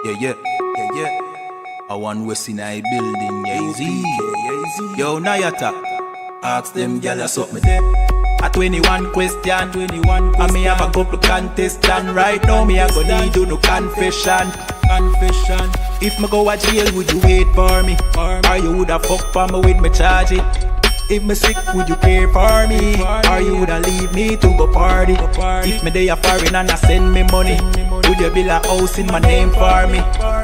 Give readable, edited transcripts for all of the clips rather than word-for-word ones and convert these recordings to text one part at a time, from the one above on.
Yeah. I want West in I building, easy. Yo, Nayata, ask them gyal suck me there. A 21 question, and me have a couple contestant. Right now me a go need do no confession. If me go a jail, would you wait for me? Or you woulda fuck for me with me charge it? If me sick, would you care for me? Or you woulda leave me to go party? If me dey a foreign and I send me money, would you build a house in my name for me?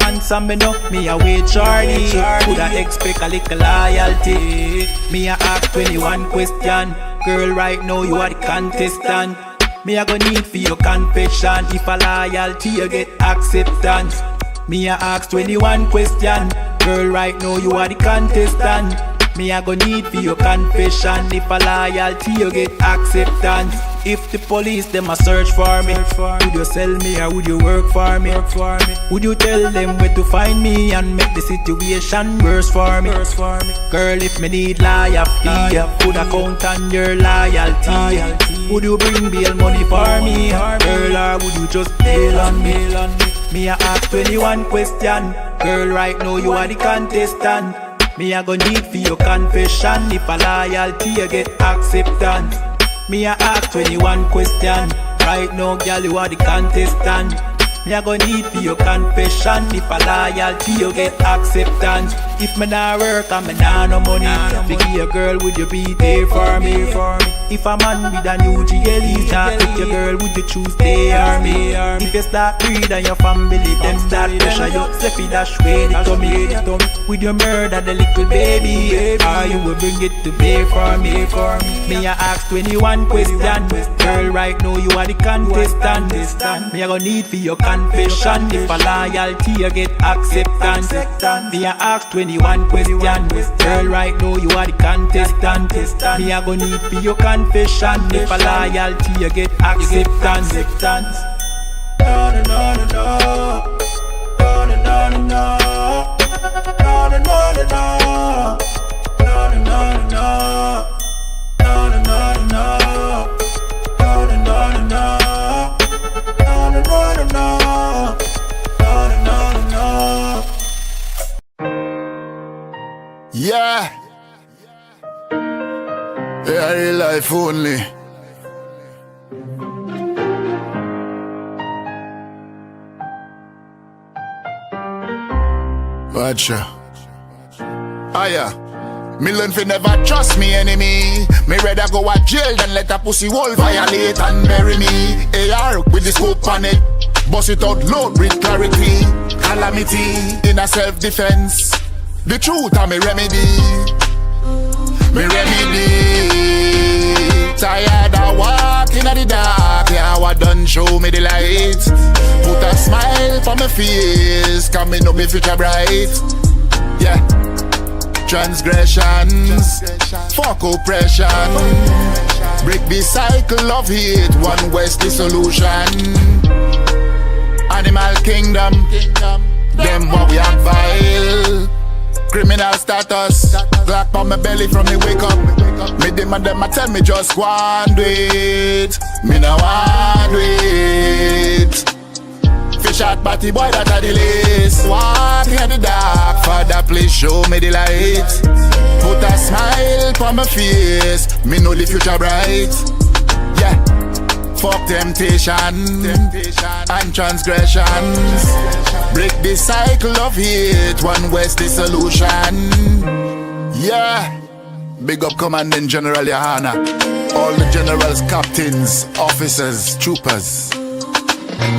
Answer me no, me a wait shorty. Coulda expect a little loyalty. Me a ask 21 question. Girl, right now you are the contestant. Me a go need for your confession. If a loyalty you get acceptance. Me a ask 21 question. Girl, right now you are the contestant. Me a go need for your confession. If a loyalty you get acceptance. If the police them a search for me, would you sell me or would you work for me? Would you tell them where to find me and make the situation worse for me? Girl, if me need loyalty, put a count on your loyalty. Would you bring bail money for me? Girl, or would you just bail on me? Me a ask 21 question. Girl, right now you are the contestant. Me a go need for your confession. If a loyalty you get acceptance. Me a ask 21 question. Right now, girl, you are the contestant. Me a go need for your confession. If a loyalty you get acceptance. If me nah work and me nah no money, Biggie a girl, would you be there for me? If a man with a new GLE start with your girl, would you choose they or me? If you start breed and your family, them start pressure you, Steffi dash way the tummy. Would you murder the little baby? Or you will bring it to bear for me? Me a ask 21 question. Girl, right now you are the contestant. Me a go need for your confession. If a loyalty you get acceptance. Me a ask 21 question. Girl, right now you are the contestant. Me a go need for your confession. If a loyalty you get acceptance. Yeah, real life only. Gotcha. Me learn fi never trust me enemy. Me rather go a jail than let a pussy wall violate and bury me. AR with the scope on it, bust it out loud with clarity. Calamity in a self-defense. The truth are me remedy. Tired of walking in the dark. Yeah, what done show me the light. Put a smile for my face, coming up my future bright. Yeah, transgressions, fuck oppression. Break the cycle of hate, one West the solution. Animal kingdom, them what we act vile. Criminal status, Glock on my belly from me wake up. Me demand them a tell me just go and do it. Me no want do it. Fish out party boy that a the lace. Walking in the dark, Father please show me the light. Put a smile on my face, me know the future bright. Yeah, fuck temptation and transgressions. Break the cycle of hate, one West the solution. Yeah, big up Commanding General YAHANNA, all the generals, captains, officers, troopers.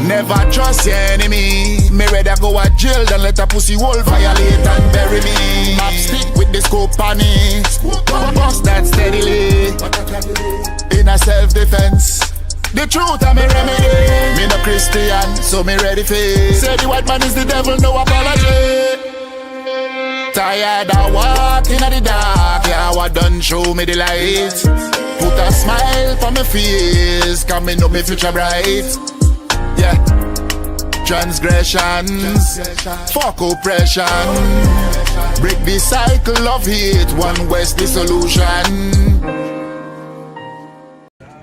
Never trust your enemy. Me rather go a jail than let a pussy wall violate and bury me. Map stick with the scope on it, bust that steadily. In a self-defense, the truth are me remedy. Me no Christian, so me ready for it. Say the white man is the devil, no apology. Tired of walking in the dark. Yeah, what done show me the light. Put a smile for my face, coming up my future bright. Yeah, transgressions, fuck oppression. Break the cycle of hate, one West the solution.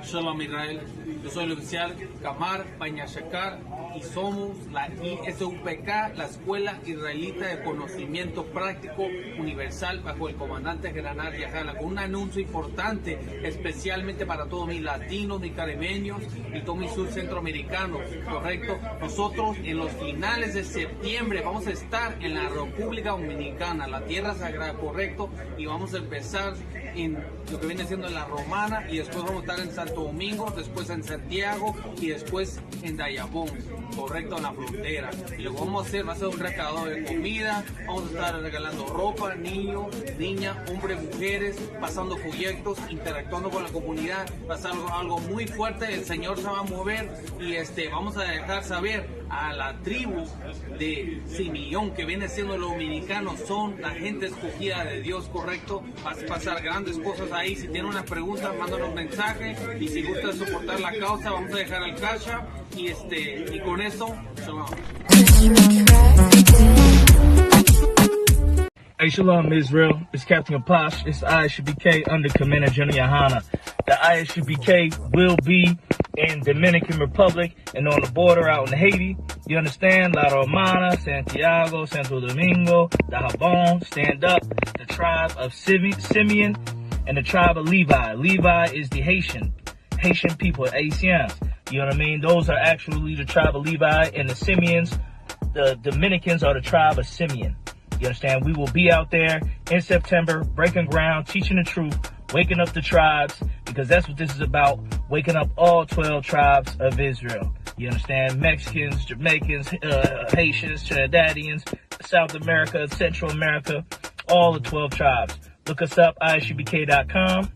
Shalom Israel, yo soy el oficial Kamar Pañachacar y somos la ISUPK, la Escuela Israelita de Conocimiento Práctico Universal bajo el comandante general YAHANNA, con un anuncio importante especialmente para todos mis latinos, mis caribeños y todos mis centroamericanos, ¿correcto? Nosotros en los finales de septiembre vamos a estar en la República Dominicana, la tierra sagrada, ¿correcto? Y vamos a empezar en lo que viene siendo en La Romana, y después vamos a estar en Santo Domingo, después en Santiago y después en Dayabón, correcto, en la frontera. Y lo que vamos a hacer va a ser un recaudador de comida, vamos a estar regalando ropa, niños, niñas, hombres, mujeres, pasando folletos, interactuando con la comunidad. Va a ser algo muy fuerte, el Señor se va a mover y vamos a dejar saber a la tribu de Simeón, que viene siendo los dominicanos, son la gente escogida de Dios, correcto. Va a pasar grandes cosas ahí. Si tienen una pregunta, mándanos un mensaje, y si gusta soportar la causa, vamos a dejar el cash app, y con eso, shalom. Hey, Shalom, Israel. It's Captain Apash. It's I.S.U.P.K under Commander General YAHANNA. The I.S.U.P.K will be in Dominican Republic and on the border out in Haiti. You understand? La Romana, Santiago, Santo Domingo, Dajabon, stand up. The tribe of Simeon and the tribe of Levi. Levi is the Haitian people, Haitians. You know what I mean? Those are actually the tribe of Levi, and the Simeons, the Dominicans, are the tribe of Simeon. You understand? We will be out there in September, breaking ground, teaching the truth, waking up the tribes, because that's what this is about, waking up all 12 tribes of Israel. You understand? Mexicans, Jamaicans, Haitians, Trinidadians, South America, Central America, all the 12 tribes. Look us up, isupk.com.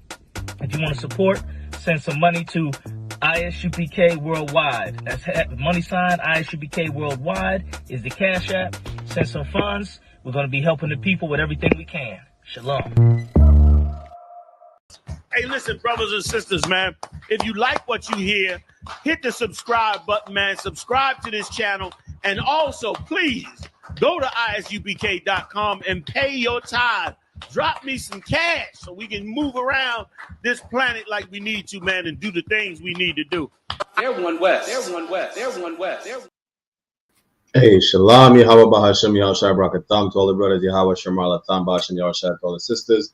If you want to support, send some money to I.S.U.P.K Worldwide. That's money sign, I.S.U.P.K Worldwide is the Cash App. Send some funds. We're going to be helping the people with everything we can. Shalom. Hey, listen, brothers and sisters, man. If you like what you hear, hit the subscribe button, man. Subscribe to this channel. And also, please, go to isupk.com and pay your tithe. Drop me some cash so we can move around this planet like we need to, man, and do the things we need to do. Everyone west. Everyone west. Everyone west. Hey, Shalom, Yahweh Bahashem, Yahushua Barakatam, to all the brothers, Yahweh Shemar Latam, Bahashem, Yahushua, to all the sisters.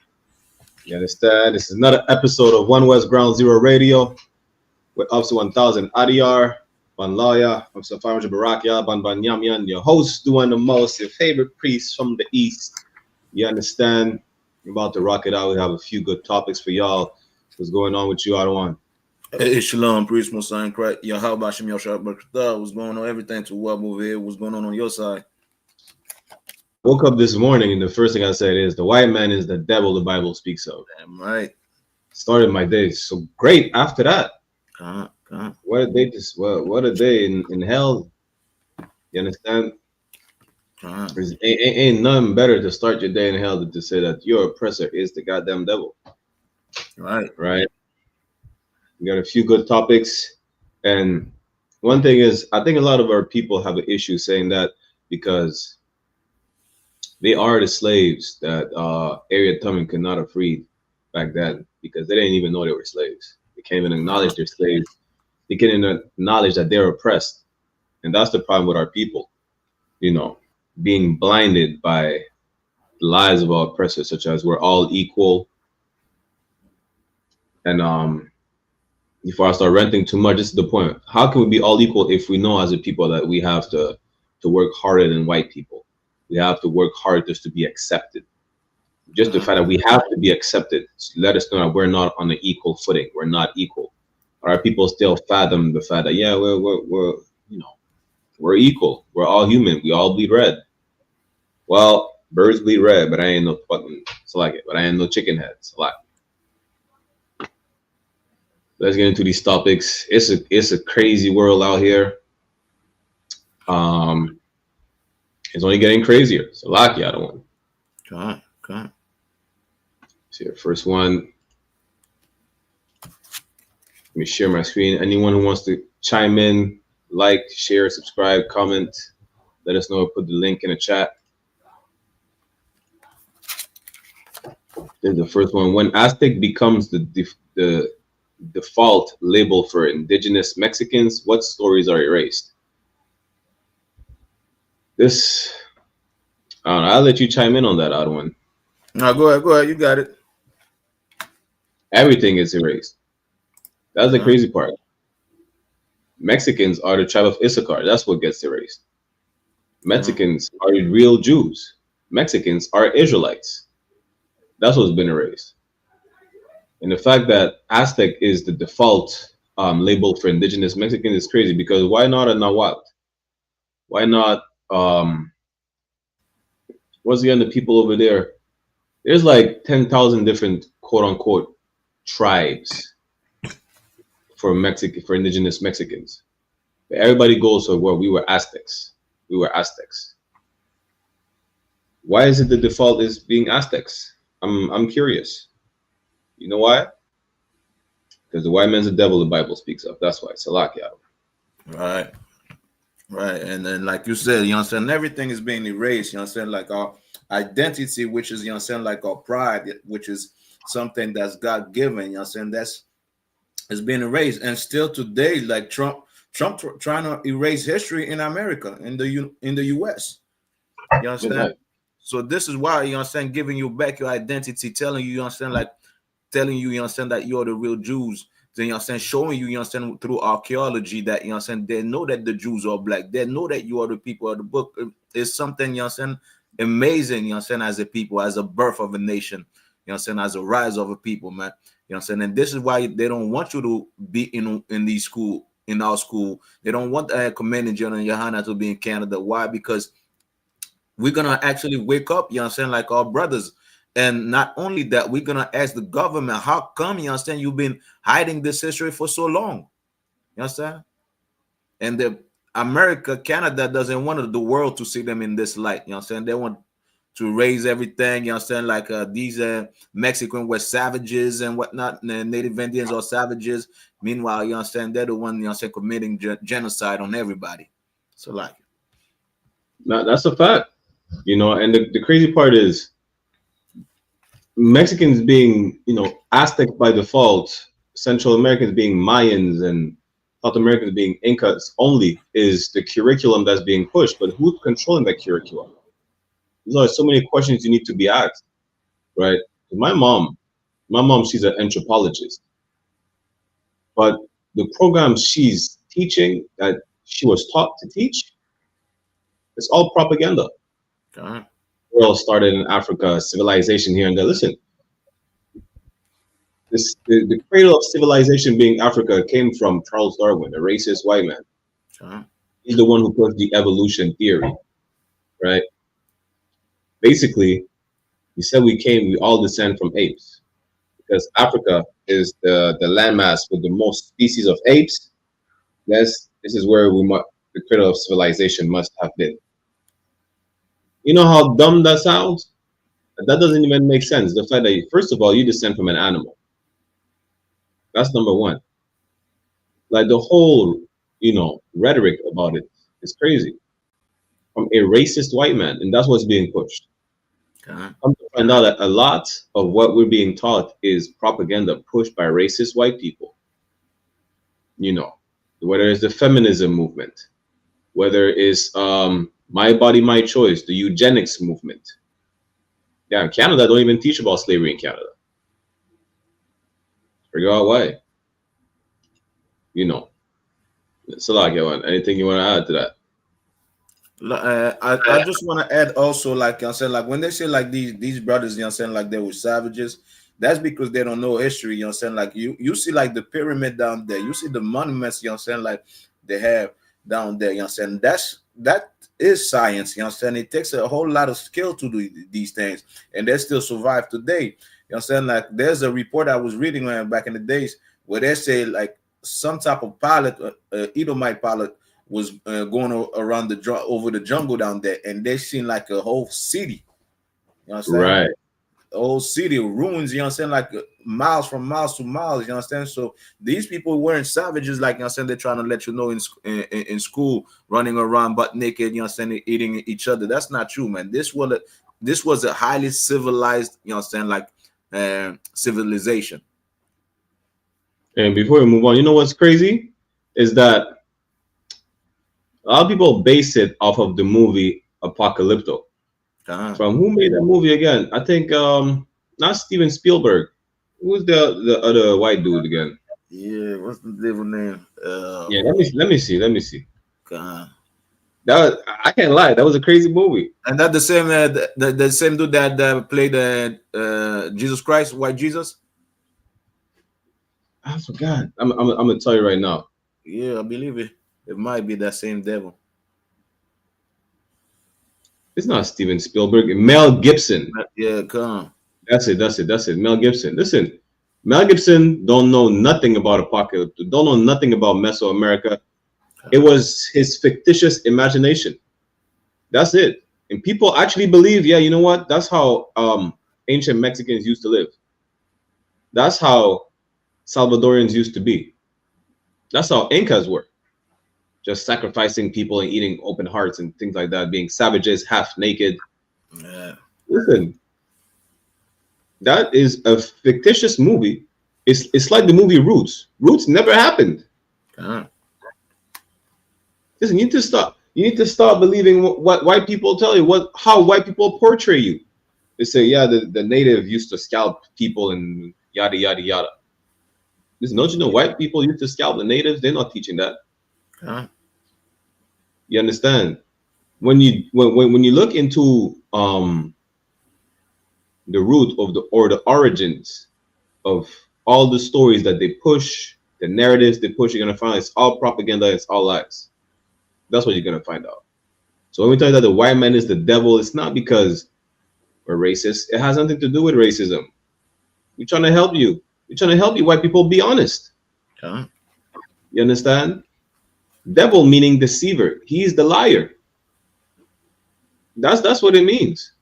You understand? This is another episode of One West Ground Zero Radio with up to 1000 Adiyar, Ban Lawyer, I'm Safar Barakia, Ban Yamyan, your host, doing the most, your favorite priest from the East. You understand? We're about to rock it out. We have a few good topics for y'all. What's going on with you, Adawan? Hey, Shalom, priest, Musa, Christ. Yahweh Bashem, Yahushua Barakatah. What's going on? Everything to what over here? What's going on your side? Woke up this morning and the first thing I said is the white man is the devil the Bible speaks of. Damn right. Started my day so great after that. What a day! What a day in hell. You understand? Ain't nothing better to start your day in hell than to say that your oppressor is the goddamn devil. Right. We got a few good topics, and one thing is, I think a lot of our people have an issue saying that because they are the slaves that Harriet Tubman could not have freed back then, because they didn't even know they were slaves. They can't even acknowledge they're slaves. They can't even acknowledge that they're oppressed, and that's the problem with our people. You know, being blinded by the lies of our oppressors, such as we're all equal, and before I start ranting too much, this is the point. How can we be all equal if we know as a people that we have to work harder than white people? We have to work hard just to be accepted. Just the fact that we have to be accepted, let us know that we're not on an equal footing. We're not equal. Our people still fathom the fact that, yeah, we're equal. We're all human. We all bleed red. Well, birds bleed red, but I ain't no fucking but I ain't no chicken head. Let's get into these topics. It's a crazy world out here. It's only getting crazier. So lucky I don't want. Okay. See the first one. Let me share my screen. Anyone who wants to chime in, like, share, subscribe, comment, let us know. Put the link in the chat. There's the first one. When Aztec becomes the default label for indigenous Mexicans, what stories are erased? this, I don't know, I'll let you chime in on that, other one. No, go ahead. You got it. Everything is erased. That's the crazy part. Mexicans are the tribe of Issachar. That's what gets erased. Mexicans are real Jews. Mexicans are Israelites. That's what's been erased. And the fact that Aztec is the default label for indigenous Mexican is crazy, because why not a Nahuatl? Why not, once again, the people over there? There's like 10,000 different quote unquote tribes for indigenous Mexicans. But everybody goes to where we were Aztecs. We were Aztecs. Why is it the default is being Aztecs? I'm curious. You know why? Because the white man's the devil the Bible speaks of. That's why. Salakia. Right. And then, like you said, you know what I'm saying, everything is being erased, you know what I'm saying, like our identity, which is, you know what I'm saying, like our pride, which is something that's God given, you know what I'm saying, is being erased. And still today, like Trump trying to erase history in America, in the US. You understand? So this is why, you know what I'm saying, giving you back your identity, telling you, you understand, like telling you, you understand, that you're the real Jews. Then, you know what I'm saying, showing you, you understand, through archaeology that, you know what I'm saying, they know that the Jews are black. They know that you are the people of the book. It's something, you know what I'm saying, amazing, you know what I'm saying, as a people, as a birth of a nation, you know what I'm saying, as a rise of a people, man. You know what I'm saying? And this is why they don't want you to be in our school. They don't want Commanding General YAHANNA to be in Canada. Why? Because we're gonna actually wake up, you know what I'm saying, like our brothers. And not only that, we're gonna ask the government, how come, you understand, you've been hiding this history for so long? You understand? And Canada doesn't want the world to see them in this light. You know what I'm saying? They want to raise everything, you understand, like these Mexican were savages and whatnot, and Native Indians are savages. Meanwhile, you understand, they're the one, you know what I'm saying, committing genocide on everybody. So like, no, that's a fact, you know. And the crazy part is Mexicans being, you know, Aztec by default, Central Americans being Mayans, and South Americans being Incas only is the curriculum that's being pushed. But who's controlling that curriculum? There's so many questions you need to be asked, right? My mom, she's an anthropologist, but the program she's teaching, that she was taught to teach, it's all propaganda. World started in Africa, civilization here and there. Listen, the cradle of civilization being Africa came from Charles Darwin, a racist white man. He's the one who pushed the evolution theory, right? Basically, he said we all descend from apes, because Africa is the landmass with the most species of apes. This is where the cradle of civilization must have been. You know how dumb that sounds? That doesn't even make sense. The fact that, first of all, you descend from an animal. That's number one. Like the whole, you know, rhetoric about it is crazy. From a racist white man, and that's what's being pushed. Come to find out that a lot of what we're being taught is propaganda pushed by racist white people. You know, whether it's the feminism movement, whether it's my body, my choice, the eugenics movement. Yeah, in Canada, don't even teach about slavery in Canada. Figure out why. You know. Salakia, anything you want to add to that? I just want to add also, like I said, like when they say like these brothers, you know what I'm saying, like they were savages, that's because they don't know history, you know what I'm saying? Like you see like the pyramid down there, you see the monuments, you know what I'm saying, like they have down there, you know what I'm saying? That is science, you know what I'm saying? It takes a whole lot of skill to do these things, and they still survive today. You know what I'm saying? Like there's a report I was reading back in the days where they say like some type of pilot, Edomite pilot, was going around over the jungle down there, and they seen like a whole city. You know what I'm saying? Right. A whole city of ruins, you know what I'm saying? Like miles from miles to miles, you know what I'm saying? So these people weren't savages, like, you know what I'm saying, they're trying to let you know in school, running around butt naked, you know what I'm saying, eating each other. That's not true, man. This was a highly civilized, you know what I'm saying, like civilization. And before we move on, you know what's crazy is that a lot of people base it off of the movie Apocalypto. Uh-huh. From who made that movie again? I think not Steven Spielberg. Who's the other white dude again? Yeah, what's the devil name? Yeah, let me see. Uh, That was, I can't lie, that was a crazy movie. and that the same the same dude that played Jesus Christ, White Jesus. I forgot. I'm gonna tell you right now. Yeah, I believe it. It might be that same devil. It's not Steven Spielberg. Mel Gibson. Yeah, come. That's it. Mel Gibson. Listen, Mel Gibson don't know nothing about Apocalypse. Don't know nothing about Mesoamerica. It was his fictitious imagination. That's it. And people actually believe, yeah, you know what? That's how ancient Mexicans used to live. That's how Salvadorians used to be. That's how Incas were. Just sacrificing people and eating open hearts and things like that, being savages, half naked. Yeah. Listen, that is a fictitious movie. It's like the movie Roots. Roots never happened. Listen, you need to stop. You need to stop believing what white people tell you. How white people portray you. They say, yeah, the native used to scalp people and yada yada yada. Listen, don't you know white people used to scalp the natives? They're not teaching that. You understand? When you look into the root of the origins of all the stories that they push, the narratives they push, you're gonna find it's all propaganda, it's all lies. That's what you're gonna find out. So when we tell you that the white man is the devil, it's not because we're racist. It has nothing to do with racism. We're trying to help you. We're trying to help you white people be honest. You understand? Devil meaning deceiver. He is the liar. That's what it means.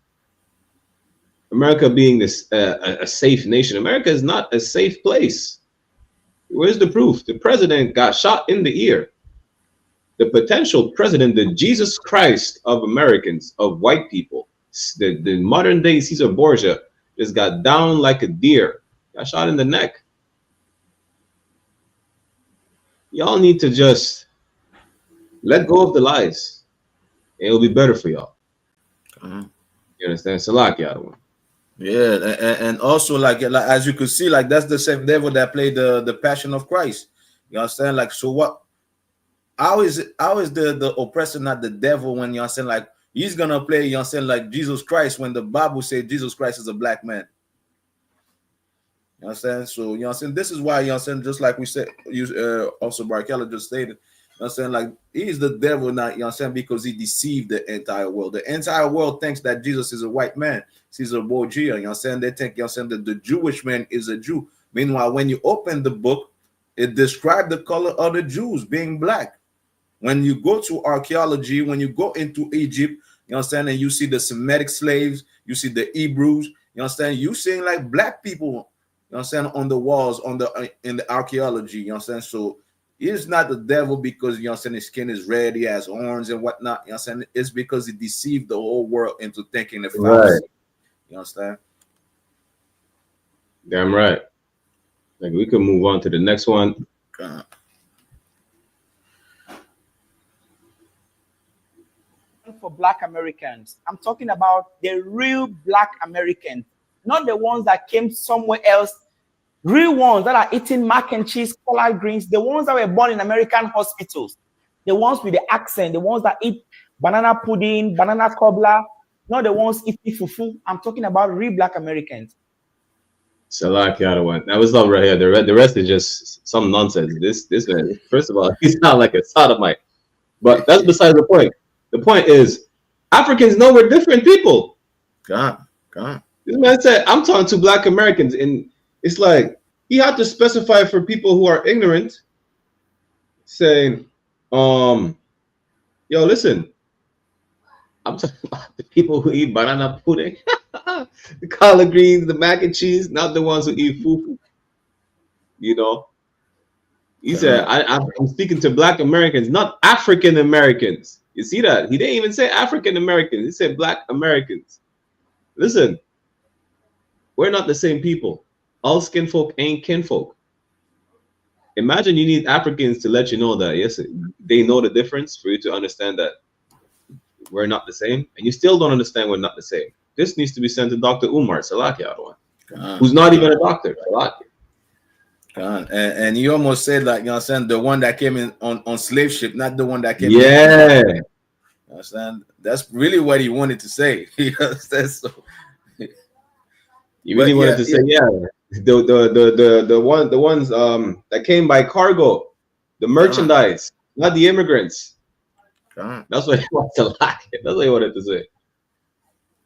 America being this a safe nation. America is not a safe place. Where's the proof? The president got shot in the ear. The potential president, the Jesus Christ of Americans, of white people, the modern day Caesar Borgia, just got down like a deer, got shot in the neck. Y'all need to just let go of the lies. It'll be better for y'all. You understand? Salak, y'all. Yeah, and also like as you could see, like that's the same devil that played the Passion of Christ. You understand? Like, so what? How is the oppressor not the devil when you understand? Like he's gonna play, you understand, like Jesus Christ when the Bible says Jesus Christ is a black man. You understand? So you understand. This is why you understand. Just like we said, also Barkella just stated. You understand? Like he's the devil, not you understand, because he deceived the entire world. The entire world thinks that Jesus is a white man. He's a Borgia. You understand? They think you understand that the Jewish man is a Jew. Meanwhile, when you open the book, it describes the color of the Jews being black. When you go to archaeology, when you go into Egypt, you understand, and you see the Semitic slaves, you see the Hebrews, you understand, you seeing like black people, you understand, on the walls, in the archaeology, you understand. So he's not the devil because you understand his skin is red, he has horns and whatnot. You understand? It's because he deceived the whole world into thinking the fallacy. Right. You understand? Damn right. Like we can move on to the next one. For Black Americans, I'm talking about the real Black Americans, not the ones that came somewhere else. Real ones that are eating mac and cheese, collard greens, the ones that were born in American hospitals, the ones with the accent, the ones that eat banana pudding, banana cobbler, not the ones eating fufu. I'm talking about real Black Americans. Salak Yadawan. That was not right here. The rest is just some nonsense. This man, first of all, he's not like a sodomite. But that's besides the point. The point is, Africans know we're different people. God. This man said, I'm talking to Black Americans, and it's like he had to specify for people who are ignorant, saying, yo, listen, I'm talking about the people who eat banana pudding, the collard greens, the mac and cheese, not the ones who eat fufu. You know? He said, I'm speaking to Black Americans, not African Americans. You see that? He didn't even say African Americans. He said Black Americans. Listen, we're not the same people. All skin folk ain't kinfolk. Imagine you need Africans to let you know that, yes, they know the difference for you to understand that we're not the same, and you still don't understand we're not the same. This needs to be sent to Dr. Umar Salaki Adawan, who's not even a doctor. Salaki. And you almost said, like, you know what I'm saying, the one that came in on slave ship, not the one that came in. You understand? That's really what he wanted to say. You understand? So you really wanted to say, the ones that came by cargo, the merchandise, not the immigrants. That's what he wanted to lie. That's what he wanted to say.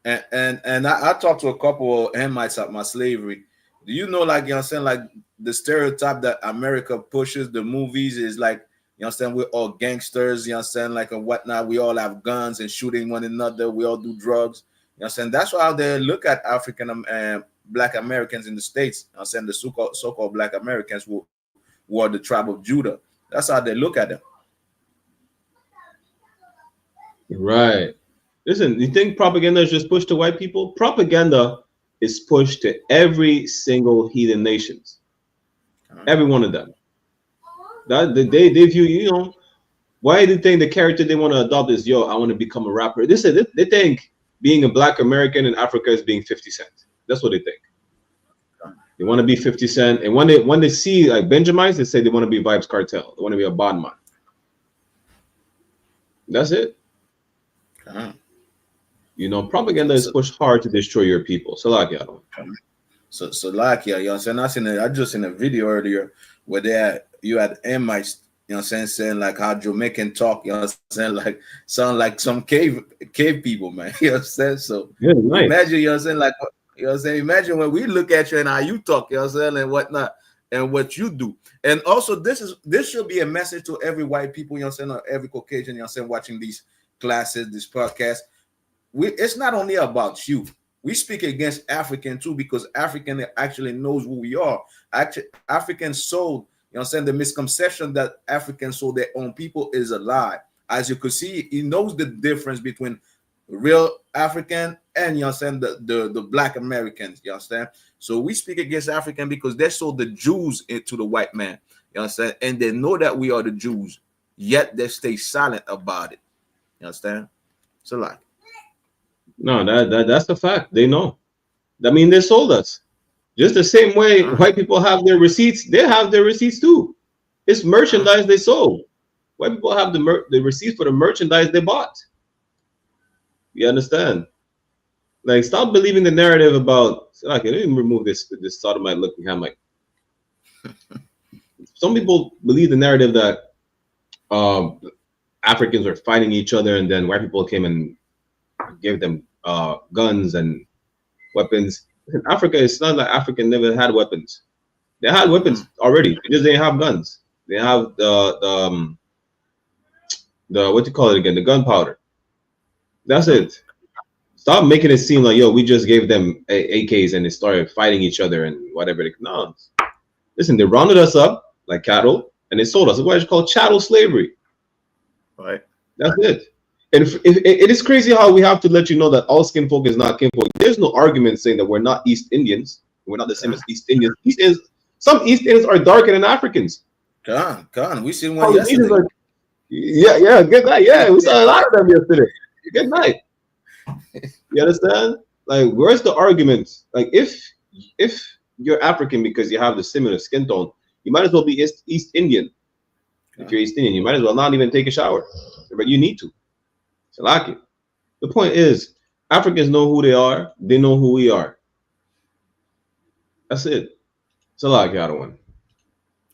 And I talked to a couple of Hamites at my slavery. Do you know, like, you know what I'm saying, like the stereotype that America pushes, the movies is like, you know what I'm saying, we're all gangsters, you know what I'm saying, like, and whatnot. We all have guns and shooting one another. We all do drugs. You know what I'm saying? That's how they look at African Black Americans in the States. You know what I'm saying? The so-called Black Americans who are the tribe of Judah. That's how they look at them. Right. Listen, you think propaganda is just pushed to white people? Propaganda is pushed to every single heathen nations. Every one of them. That they view, you know, why do you think the character they want to adopt is, I want to become a rapper? They think being a Black American in Africa is being 50 Cent. That's what they think. They want to be 50 Cent. And when they see like Benjamites, they say they want to be Vibes Cartel. They want to be a bondman. That's it. You know, propaganda is pushed hard to destroy your people. Salakia. So Salakia, you know what I'm saying? I just seen a video earlier where you had Hamites, you know what I'm saying like how Jamaican talk, you know what I'm saying, like sound like some cave people, man. You know what I'm saying? So nice. Imagine, you know what I'm saying, like, you know what I'm saying, imagine when we look at you and how you talk, you know what I'm saying, and whatnot, and what you do. And also this should be a message to every white people, you know what I'm saying, or every Caucasian, you know what I'm saying, watching these classes, this podcast. It's not only about you. We speak against African too, because African actually knows who we are. Actually, African sold, you know what I'm saying, the misconception that Africans sold their own people is a lie. As you could see, he knows the difference between real African and, you know what I'm saying, the Black Americans, you understand? So we speak against African because they sold the Jews into the white man, you understand? And they know that we are the Jews, yet they stay silent about it. You understand? It's a lie. No, that's the fact. They know. I mean, they sold us. Just the same way white people have their receipts, they have their receipts too. It's merchandise they sold. White people have the receipts for the merchandise they bought. You understand? Like, stop believing the narrative about, okay, let me remove this sodomite looking Hamite. Some people believe the narrative that Africans are fighting each other, and then white people came and gave them guns and weapons. In Africa, it's not like Africa never had weapons. They had weapons already. They just didn't have guns. They have the what do you call it again? The gunpowder. That's it. Stop making it seem like, we just gave them AKs and they started fighting each other and whatever. No, listen, they rounded us up like cattle and they sold us. That's why it's called chattel slavery. Right. That's it. And it is crazy how we have to let you know that all skin folk is not kinfolk. There's no argument saying that we're not East Indians. We're not the same as East Indians. Some East Indians are darker than Africans. Come on. We seen one yesterday. Yeah, good night. Yeah, we saw a lot of them yesterday. Good night. You understand? Like, where's the argument? Like, if you're African because you have the similar skin tone, you might as well be East Indian. If you're East Indian, you might as well not even take a shower, but you need to. So, like it. The point is, Africans know who they are. They know who we are. That's it. It's a lot, other one.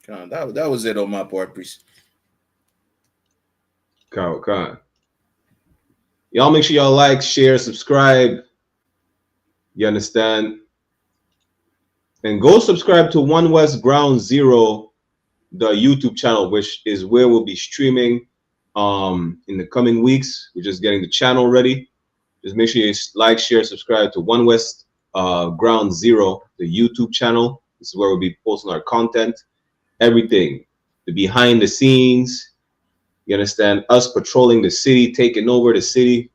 That was it on my part, priest. Y'all make sure y'all like, share, subscribe. You understand? And go subscribe to One West Ground Zero, the YouTube channel, which is where we'll be streaming in the coming weeks. We're just getting the channel ready. Just make sure you like, share, subscribe to One West Ground Zero, the YouTube channel. This is where we'll be posting our content, everything, the behind the scenes. You understand? Us patrolling the city, taking over the city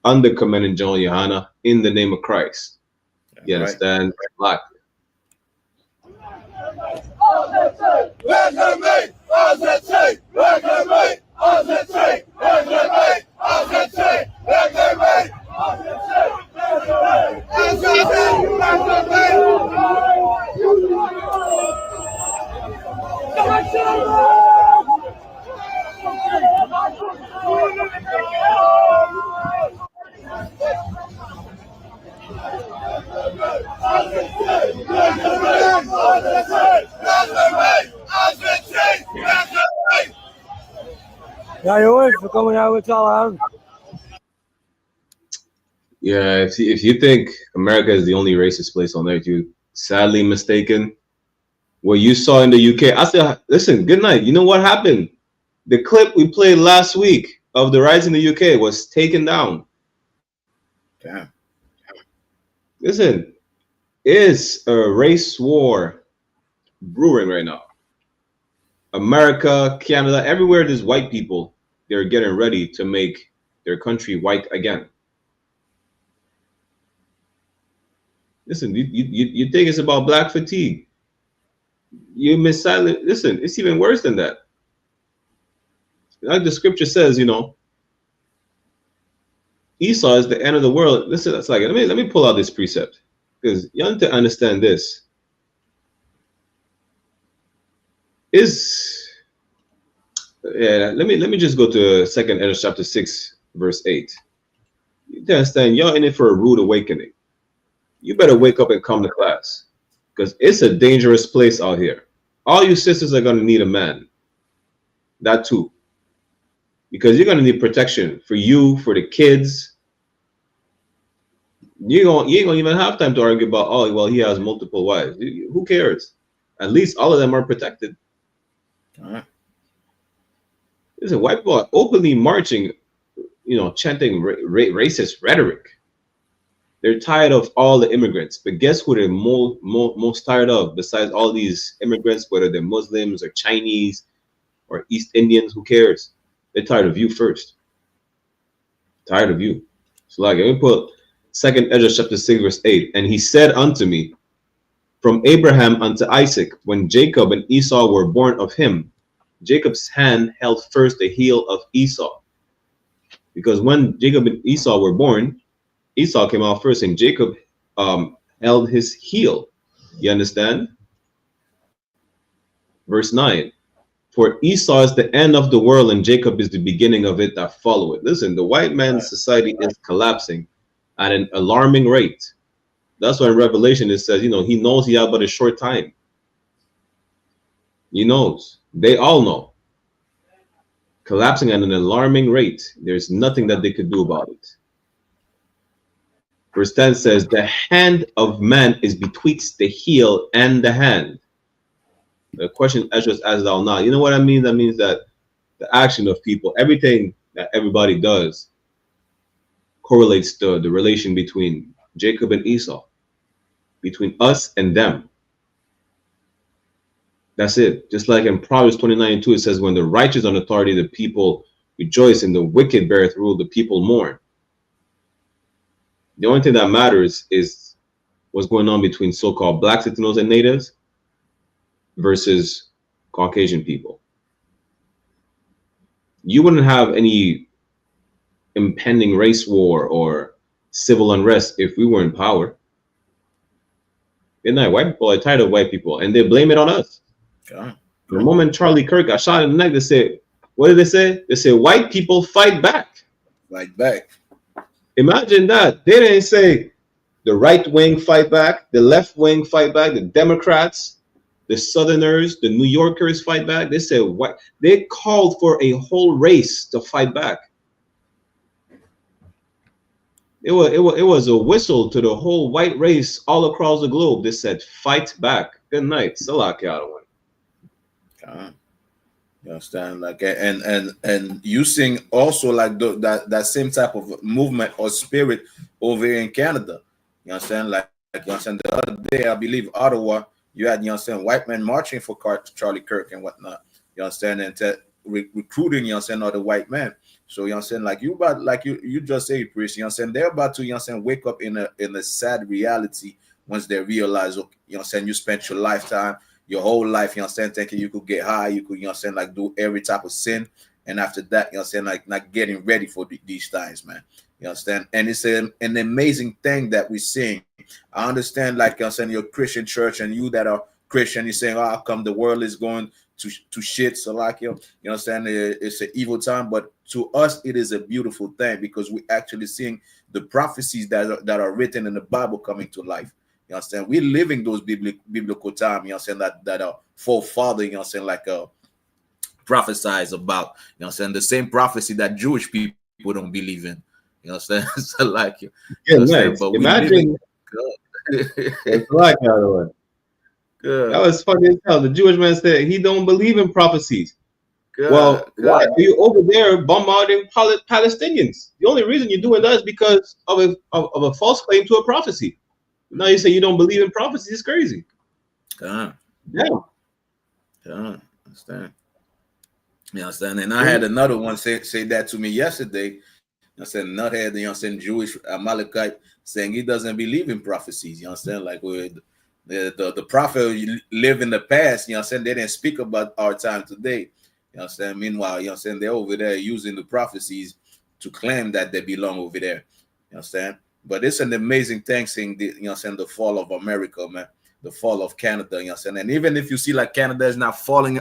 under Commandant General YAHANNA in the name of Christ. You understand? Right. Like Yeah, you're right for coming out with SHALAM. Yeah, if you think America is the only racist place on earth, you're sadly mistaken. What you saw in the UK, I said, listen, good night. You know what happened? The clip we played last week of the riots in the UK was taken down. Damn. Listen, it's a race war brewing right now. America, Canada, everywhere there's white people, they're getting ready to make their country white again. Listen, you think it's about black fatigue. You miss silent. Listen, it's even worse than that. Like the scripture says, you know, Esau is the end of the world. Listen, that's like, let me pull out this precept because you need to understand this. Let me just go to 2nd Ezra chapter 6, verse 8. You understand, y'all in it for a rude awakening. You better wake up and come to class because it's a dangerous place out here. All you sisters are going to need a man. That too. Because you're going to need protection for you, for the kids. You ain't going to even have time to argue about, oh, well, he has multiple wives. Who cares? At least all of them are protected. All right. Listen, white people are openly marching, you know, chanting racist rhetoric. They're tired of all the immigrants. But guess who they're most tired of besides all these immigrants, whether they're Muslims or Chinese or East Indians, who cares? They're tired of you first. Tired of you. So like, let me put 2nd Ezra chapter 6, verse 8. And he said unto me, from Abraham unto Isaac, when Jacob and Esau were born of him, Jacob's hand held first the heel of Esau. Because when Jacob and Esau were born, Esau came out first and Jacob held his heel. You understand? Verse 9. For Esau is the end of the world and Jacob is the beginning of it that follow it. Listen, the white man's society is collapsing at an alarming rate. That's why in Revelation it says, you know, he knows he has but a short time. He knows. They all know. Collapsing at an alarming rate. There's nothing that they could do about it. Verse 10 says, the hand of man is betwixt the heel and the hand. The question Ezra asked thou now. You know what I mean? That means that the action of people, everything that everybody does correlates to the relation between Jacob and Esau, between us and them. That's it. Just like in Proverbs 29:2, it says, when the righteous on authority, the people rejoice, and the wicked beareth rule, the people mourn. The only thing that matters is what's going on between so-called black Latinos and natives versus Caucasian people. You wouldn't have any impending race war or civil unrest if we were in power. Good night. White people are tired of white people, and they blame it on us. Okay. The moment Charlie Kirk got shot in the neck, they say, what did they say? They say, white people fight back. Fight back. Imagine that. They didn't say the right wing fight back, the left wing fight back, the Democrats, the Southerners, the New Yorkers fight back. They said what? They called for a whole race to fight back. It was a whistle to the whole white race all across the globe. They said, fight back. Good night. Salak. You understand? Like, and you seeing also like that same type of movement or spirit over here in Canada. You understand? Like you understand, the other day, I believe Ottawa, you had, you understand, white men marching for Charlie Kirk and whatnot. You understand? And recruiting, you understand, other white men. So you understand, like you just say, priest, you understand, they're about to, you understand, wake up in a sad reality once they realize, okay, you understand, you spent your lifetime, your whole life, you understand, thinking you could get high, you could, you understand, like do every type of sin, and after that, you understand, like not getting ready for these times, man. You understand? And it's an amazing thing that we're seeing. I understand, like, you understand, your Christian church and you that are Christian, you're saying, oh, how come the world is going to shit? So like, you understand, it's an evil time, but to us, it is a beautiful thing because we're actually seeing the prophecies that are written in the Bible coming to life. You understand? We're living those biblical time. You understand, that our forefather, you understand, like prophesies about. You know what I'm saying? The same prophecy that Jewish people don't believe in. You know what I'm saying? So like, you Yeah, know what I'm saying? nice. But Imagine. It's like that was funny as hell. The Jewish man said he don't believe in prophecies. Well, why are you over there bombarding Palestinians? The only reason you're doing that is because of a false claim to a prophecy. Now you say you don't believe in prophecies. It's crazy. Yeah. Understand. You understand? And I had another one say that to me yesterday. I said, nuthead, you know, saying Jewish Amalekite, saying he doesn't believe in prophecies. You understand? Like with the prophet live in the past. You know, saying they didn't speak about our time today. You know, saying meanwhile, you know, saying they're over there using the prophecies to claim that they belong over there. You understand? But it's an amazing thing seeing the, you know, saying the fall of America, man, the fall of Canada. You know, saying, and even if you see like Canada is not falling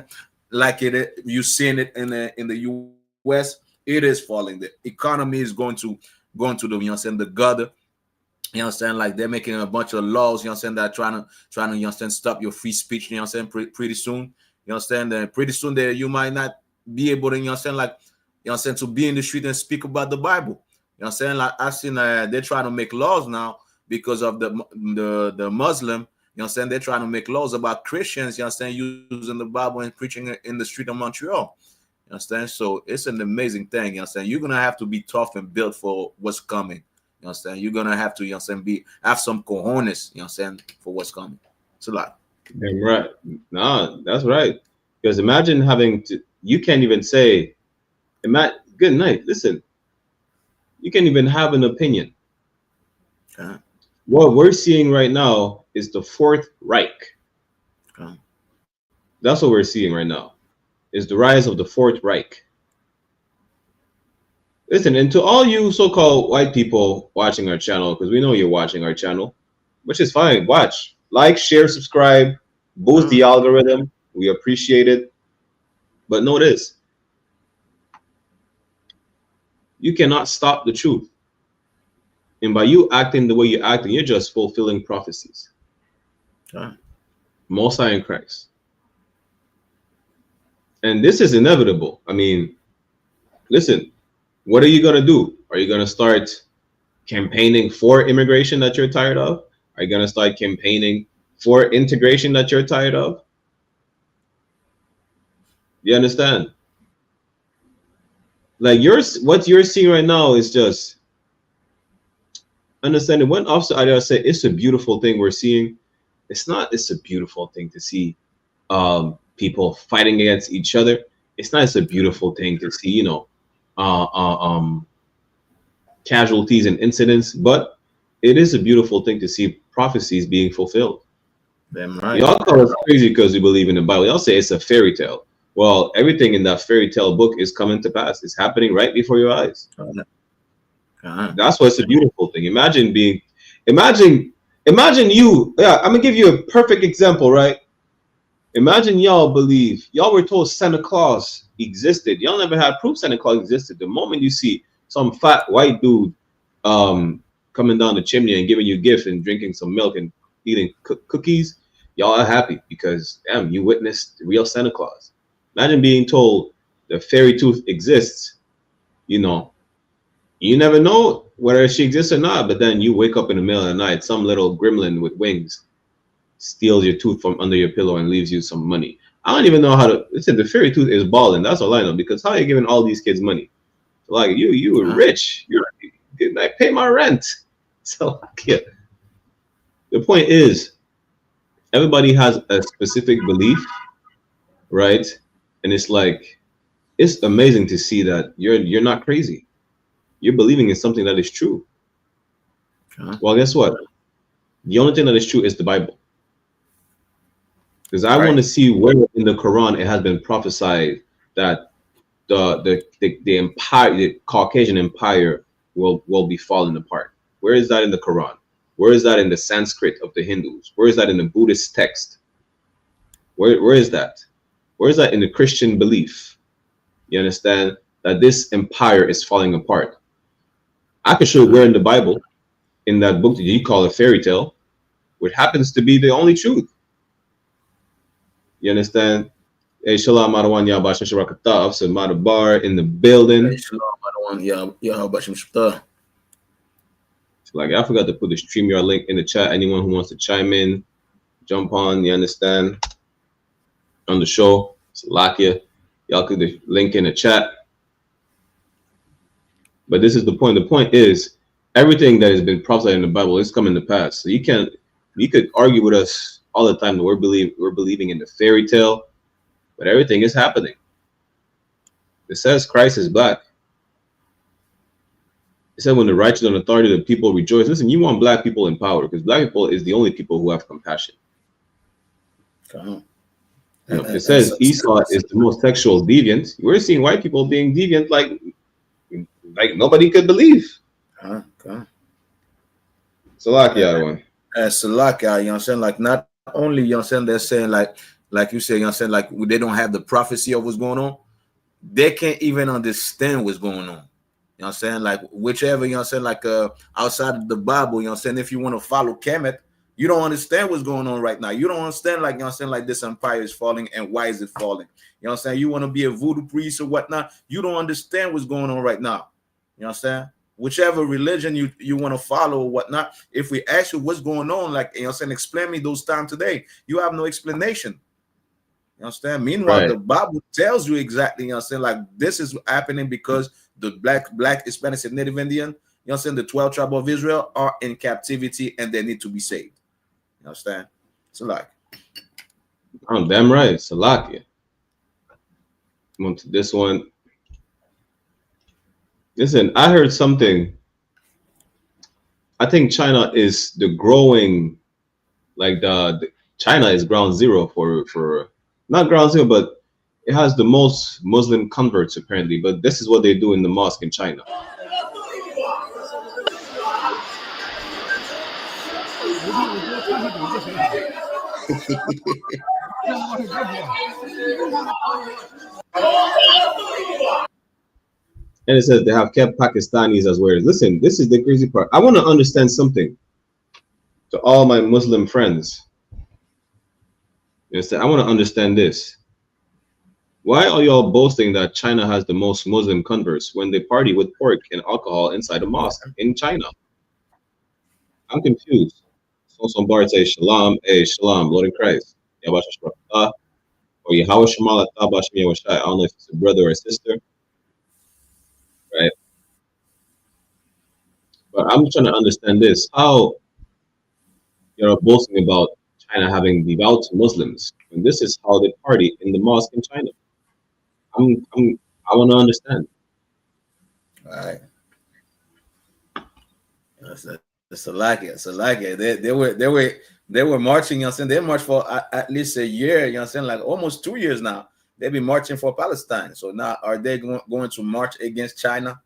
like it, you seen it in the U.S. It is falling. The economy is going to the, you know what I'm saying, the gutter. You know what I'm saying? Like they're making a bunch of laws, you know what I'm saying, that are trying to, you know what I'm saying, stop your free speech, you know what I'm saying, pretty soon. You know what I'm saying? Then pretty soon there you might not be able to, you know what I'm saying, like, you know what I'm saying, to be in the street and speak about the Bible. You know what I'm saying? Like I've seen they're trying to make laws now because of the Muslim, you know what I'm saying, they're trying to make laws about Christians, you know what I'm saying, using the Bible and preaching it in the street of Montreal. You understand? So it's an amazing thing. You know what I'm saying? You're gonna have to be tough and built for what's coming. You know what I'm saying? You're gonna have to, you know what I'm saying, have some cojones, you know what I'm saying, for what's coming. It's a lot. Damn right. Nah, that's right. Because imagine having to, you can't even say, good night. Listen, you can't even have an opinion. What we're seeing right now is the Fourth Reich. That's what we're seeing right now. Is the rise of the Fourth Reich. Listen, and to all you so-called white people watching our channel, because we know you're watching our channel, which is fine. Watch, like, share, subscribe, boost the algorithm. We appreciate it. But know this. You cannot stop the truth. And by you acting the way you're acting, you're just fulfilling prophecies. Most High in Christ. And this is inevitable. I mean, listen, what are you going to do? Are you going to start campaigning for immigration that you're tired of? Are you going to start campaigning for integration that you're tired of? You understand? Like what you're seeing right now is just understanding. When Officer Adele said it's a beautiful thing we're seeing, it's not. It's a beautiful thing to see. People fighting against each other. It's not. It's a beautiful thing to see, you know, casualties and incidents, but it is a beautiful thing to see prophecies being fulfilled. Right. Y'all call us crazy because we believe in the Bible. Y'all say it's a fairy tale. Well, everything in that fairy tale book is coming to pass. It's happening right before your eyes. That's what's a beautiful thing. Imagine you. Yeah, I'm gonna give you a perfect example, right? Imagine y'all were told Santa Claus existed. Y'all never had proof Santa Claus existed. The moment you see some fat white dude coming down the chimney and giving you gifts and drinking some milk and eating cookies, y'all are happy because damn, you witnessed the real Santa Claus. Imagine being told the fairy tooth exists. You know, you never know whether she exists or not, but then you wake up in the middle of the night, some little gremlin with wings steals your tooth from under your pillow and leaves you some money. I don't even know how to listen. The fairy tooth is balling. That's all I know, because how are you giving all these kids money? So like you were rich. You're like, pay my rent. So yeah. The point is, everybody has a specific belief, right? And it's like, it's amazing to see that you're not crazy. You're believing in something that is true. Well, guess what? The only thing that is true is the Bible. Because I want to see where in the Quran it has been prophesied that the empire, the Caucasian empire, will be falling apart. Where is that in the Quran? Where is that in the Sanskrit of the Hindus? Where is that in the Buddhist text? Where is that? Where is that in the Christian belief? You understand that this empire is falling apart. I can show where in the Bible, in that book that you call a fairy tale, which happens to be the only truth. You understand? Hey, Shalom, Madawan, Yabashim Sharakata, Officer Madabar in the building. Hey, Shalom, Madawan, Yabashim Shapta. Like, I forgot to put the StreamYard link in the chat. Anyone who wants to chime in, jump on, you understand, on the show. Salakia. Y'all could the link in the chat. But this is the point. The point is, everything that has been prophesied in the Bible is coming to pass. So you could argue with us all the time that we're believing in the fairy tale, but everything is happening. It says Christ is black. It said when the righteous and authority of the people rejoice. Listen, you want black people in power because black people is the only people who have compassion. It says Esau is the most sexual deviant. We're seeing white people being deviant like nobody could believe. Salakia, one. Salakia, you know what I'm saying? Like, not only, you know what I'm saying, they're saying, like you say, you know what I'm saying, like, they don't have the prophecy of what's going on. They can't even understand what's going on. You know what I'm saying? Like, whichever, you know what I'm saying, like, outside of the Bible, you know what I'm saying, if you want to follow Kemet, you don't understand what's going on right now. You don't understand, like, you know what I'm saying, like, this empire is falling and why is it falling? You know what I'm saying? You want to be a voodoo priest or whatnot, you don't understand what's going on right now. You know what I'm saying? Whichever religion you want to follow or whatnot, if we ask you what's going on, like, you know what I'm saying, explain me those times today, you have no explanation. You understand? Meanwhile, the Bible tells you exactly, you know what I'm saying, like, this is happening because the black, Hispanic, and Native Indian, you know what I'm saying, the 12 tribes of Israel are in captivity and they need to be saved. You understand? So, like, I'm damn right. Salakia. Come on to this one. Listen, I heard something. I think China is the growing, like the China is ground zero for not ground zero, but it has the most Muslim converts apparently. But this is what they do in the mosque in China. And it says they have kept Pakistanis as wares. Listen, this is the crazy part. I want to understand something to all my Muslim friends. You understand? I want to understand this. Why are y'all boasting that China has the most Muslim converts when they party with pork and alcohol inside a mosque in China? I'm confused. So some bar say Shalom, hey Shalom, Lord in Christ. Or Yahweh Shemala Tabash Miyawashai. I don't know if it's a brother or a sister. Right? But I'm trying to understand this. How you're boasting about China having devout Muslims when this is how they party in the mosque in China. I want to understand. all right. It's a like it. They were marching, you know what I'm saying? They marched for at least a year, you know what I'm saying? Like almost 2 years now. They've been marching for Palestine. So now are they going to march against China?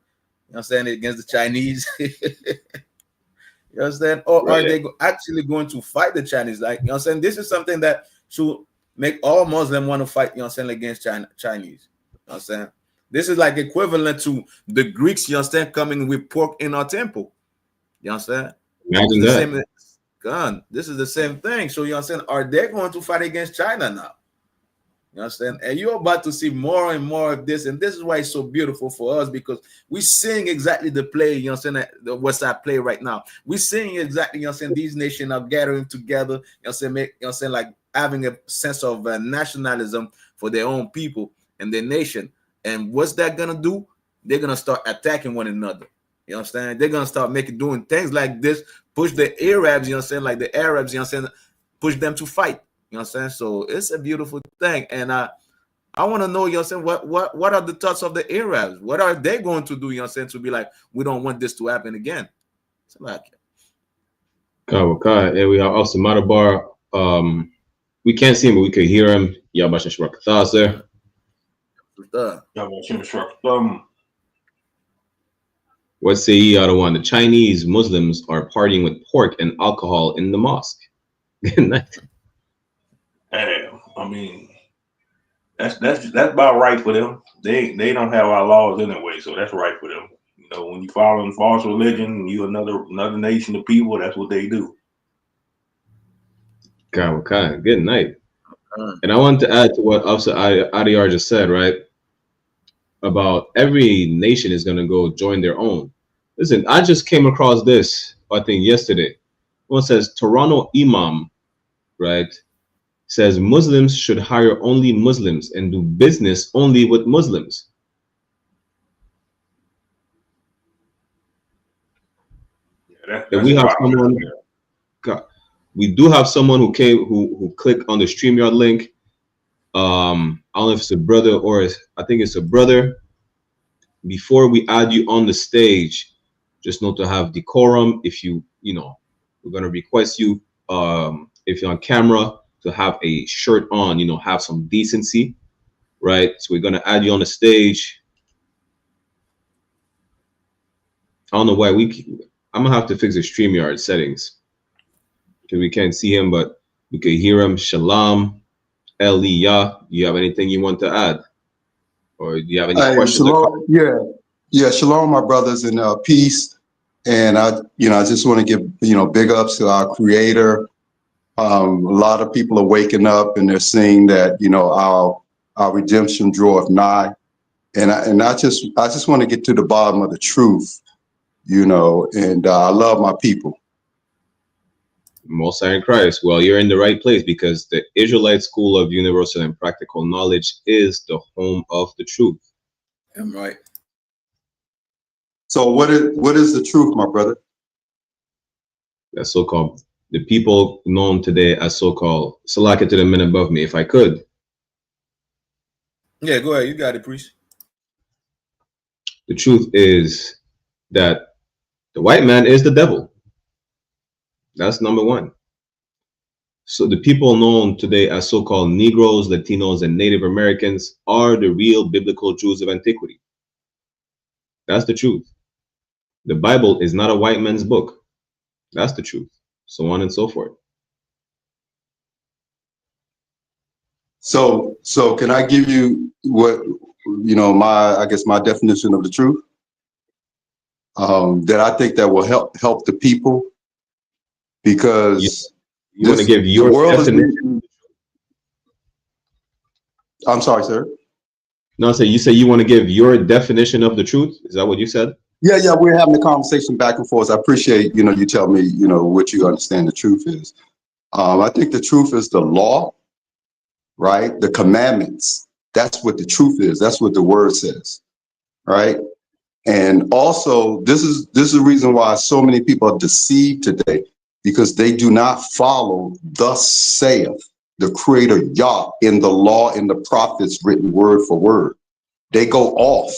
You know what I'm saying? Against the Chinese? You understand? Or are they actually going to fight the Chinese? Like, you know what I'm saying? This is something that should make all Muslims want to fight, you know what I'm saying, against Chinese. You know what I'm saying? This is like equivalent to the Greeks, you understand, coming with pork in our temple. You understand? Imagine that. This is the same thing. So you understand? Are they going to fight against China now? You understand? And you're about to see more and more of this. And this is why it's so beautiful for us, because we're seeing exactly the play, you know what I'm saying, the West Side play right now. We're seeing exactly, you know what I'm saying, these nations are gathering together, you know what I'm saying, you know what I'm saying, like having a sense of nationalism for their own people and their nation. And what's that going to do? They're going to start attacking one another. You know what I'm saying? They're going to start doing things like this, push the Arabs, you know what I'm saying, like the Arabs, you know what I'm saying, push them to fight. You know what I'm saying? So it's a beautiful thing. And I want to know, you know what I'm saying, what are the thoughts of the Arabs? What are they going to do, you know what I'm saying, to be like, we don't want this to happen again? It's like Okay. And we have also Madabar. We can't see him, but we could hear him. Yabasha Shrakatha, sir. What say ye, other one? The Chinese Muslims are partying with pork and alcohol in the mosque. Good night. Hey, I mean, that's about right for them. They don't have our laws anyway, so that's right for them. You know, when you follow false religion, you another nation of people. That's what they do. Okay. Good night. And I want to add to what Officer Adiyar just said, right? About every nation is going to go join their own. Listen, I just came across this, I think yesterday. One says Toronto Imam, right, says Muslims should hire only Muslims and do business only with Muslims. That's We have wild. someone. We do have someone who came who clicked on the StreamYard link. I don't know if it's a brother or I think it's a brother. Before we add you on the stage, just know to have decorum. If we're gonna request you, if you're on camera, to have a shirt on. Have some decency, right? So we're gonna add you on the stage. I don't know why I'm gonna have to fix the StreamYard settings because we can't see him, but we can hear him. Shalom, Eliyah. Do you have anything you want to add, or do you have any questions? Shalom, yeah, shalom, my brothers, and peace. And I just want to give big ups to our Creator. A lot of people are waking up and they're seeing that our redemption draweth nigh, and I just want to get to the bottom of the truth, and I love my people. Most High in Christ. Well, you're in the right place because the Israelite School of Universal and Practical Knowledge is the home of the truth. I'm right. So what is the truth, my brother? That's so-called the people known today as so-called Salaka to the men above me. If I could. Yeah, go ahead. You got it, priest. The truth is that the white man is the devil. That's number one. So the people known today as so-called Negroes, Latinos, and Native Americans are the real biblical Jews of antiquity. That's the truth. The Bible is not a white man's book. That's the truth. So on and so forth. So can I give you what my definition of the truth? That I think that will help the people, because you want to give your definition. I'm sorry, sir. No, so you say you want to give your definition of the truth? Is that what you said? Yeah, we're having a conversation back and forth. I appreciate, you tell me, what you understand the truth is. I think the truth is the law, right? The commandments. That's what the truth is. That's what the word says, right? And also, this is the reason why so many people are deceived today, because they do not follow thus saith the Creator Yah in the law, in the prophets written word for word. They go off.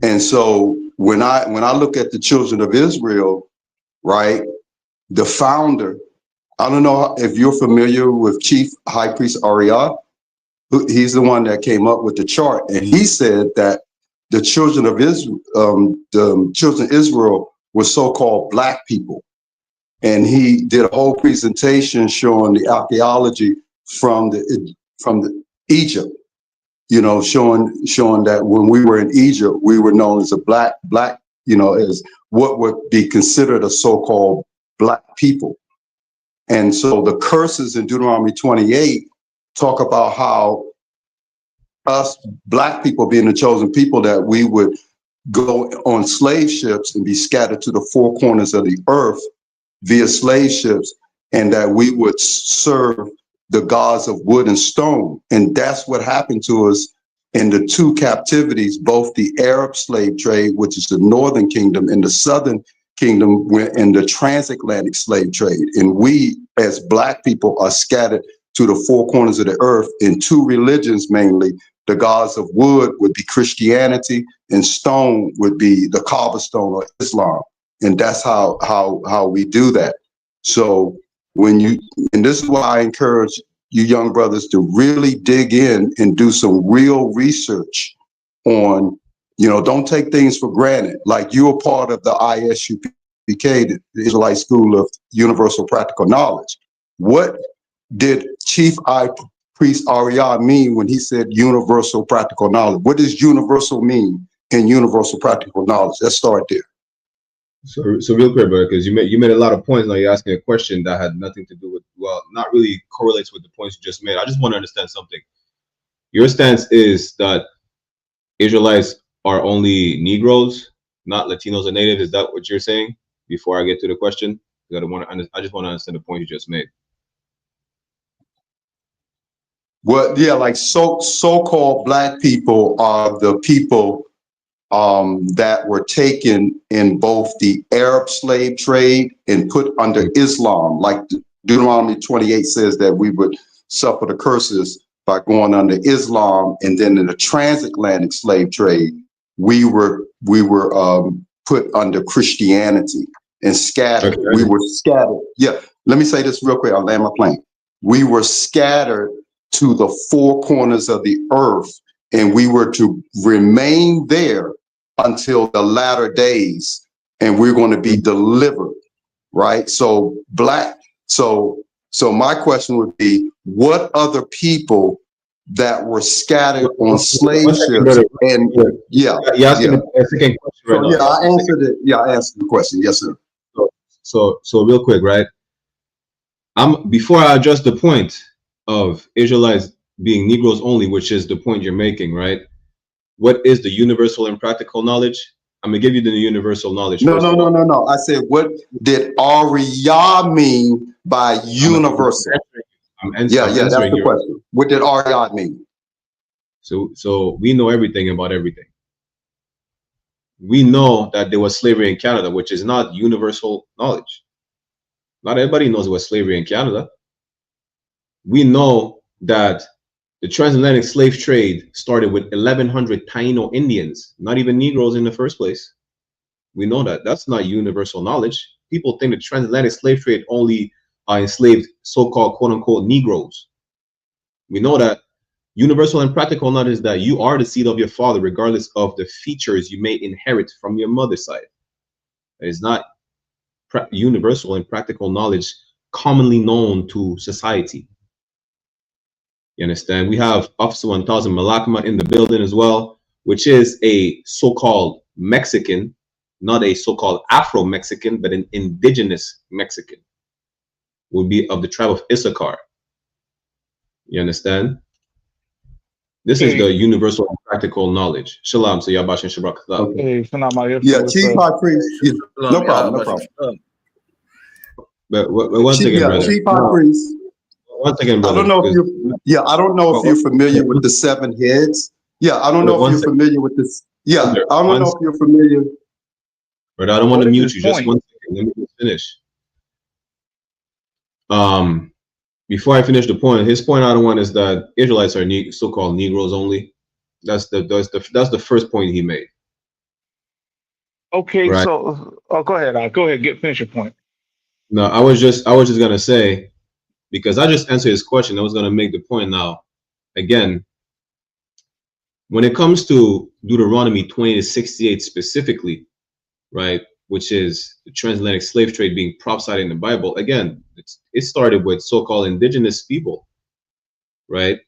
And so when I look at the children of Israel, right, the founder, I don't know if you're familiar with Chief High Priest Ariah. He's the one that came up with the chart, and he said that the children of Israel were so-called black people. And he did a whole presentation showing the archaeology from the Egypt, showing that when we were in Egypt, we were known as a black, as what would be considered a so-called black people. And so the curses in Deuteronomy 28 talk about how us black people, being the chosen people, that we would go on slave ships and be scattered to the four corners of the earth via slave ships, and that we would serve the gods of wood and stone. And that's what happened to us in the two captivities, both the Arab slave trade, which is the northern kingdom, and the southern kingdom in the transatlantic slave trade. And we, as black people, are scattered to the four corners of the earth in two religions mainly. The gods of wood would be Christianity, and stone would be the Kaaba stone or Islam. And that's how we do that. So and this is why I encourage you young brothers to really dig in and do some real research on, don't take things for granted. Like, you're part of the I.S.U.P.K, the Israelite School of Universal Practical Knowledge. What did Chief Priest Ariah mean when he said universal practical knowledge? What does universal mean in universal practical knowledge? Let's start there. So real quick, brother, because you made a lot of points. Now you're asking a question that had nothing to do well, not really correlates with the points you just made. I just want to understand something. Your stance is that Israelites are only Negroes, not Latinos and natives. Is that what you're saying? Before I get to the question, I just want to understand the point you just made. Well, yeah, like so-called black people are the people that were taken in both the Arab slave trade and put under Islam. Like Deuteronomy 28 says that we would suffer the curses by going under Islam, and then in the transatlantic slave trade, we were put under Christianity and scattered. Okay. We were scattered. Yeah, let me say this real quick. I'll land my plane. We were scattered to the four corners of the earth, and we were to remain there until the latter days, and we're going to be delivered, right? So my question would be, what other people that were scattered on slave ships? And yeah, second question right now. I answered it. Yeah, I answered the question. Yes, sir. So real quick, right? Before I address the point of Israelites being Negroes only, which is the point you're making, right? What is the universal and practical knowledge? I'm gonna give you the universal knowledge. No. I said, what did Arya mean by universal? That's the question. What did Arya mean? So we know everything about everything. We know that there was slavery in Canada, which is not universal knowledge. Not everybody knows what slavery in Canada. We know that the transatlantic slave trade started with 1,100 Taino Indians, not even Negroes in the first place. We know that. That's not universal knowledge. People think the transatlantic slave trade only enslaved so-called quote-unquote Negroes. We know that universal and practical knowledge is that you are the seed of your father, regardless of the features you may inherit from your mother's side. It is not universal and practical knowledge commonly known to society. You understand? We have Officer 1000 Malakma in the building as well, which is a so-called Mexican, not a so-called Afro-Mexican, but an indigenous Mexican. Would be of the tribe of Issachar. You understand? This is the universal and practical knowledge. Shalom. So Yabash and Shabrak. Okay. Yeah, Chief High Priest. No problem. But one second, brother. Chief High Priest. One second, brother. I don't know if you're familiar with the 7 heads. Yeah, I don't know if you're familiar with this. Yeah, I don't know if you're familiar. But I don't want to mute you. Just 1 second. Let me just finish. Before I finish the point, his point out of one is that Israelites are so-called Negroes only. That's the first point he made. Okay, right? So go ahead. Go ahead. Finish your point. No, I was just gonna say, because I just answered his question, I was gonna make the point now. Again, when it comes to Deuteronomy 20-68 specifically, right, which is the transatlantic slave trade being prophesied in the Bible, again, it started with so-called indigenous people, right?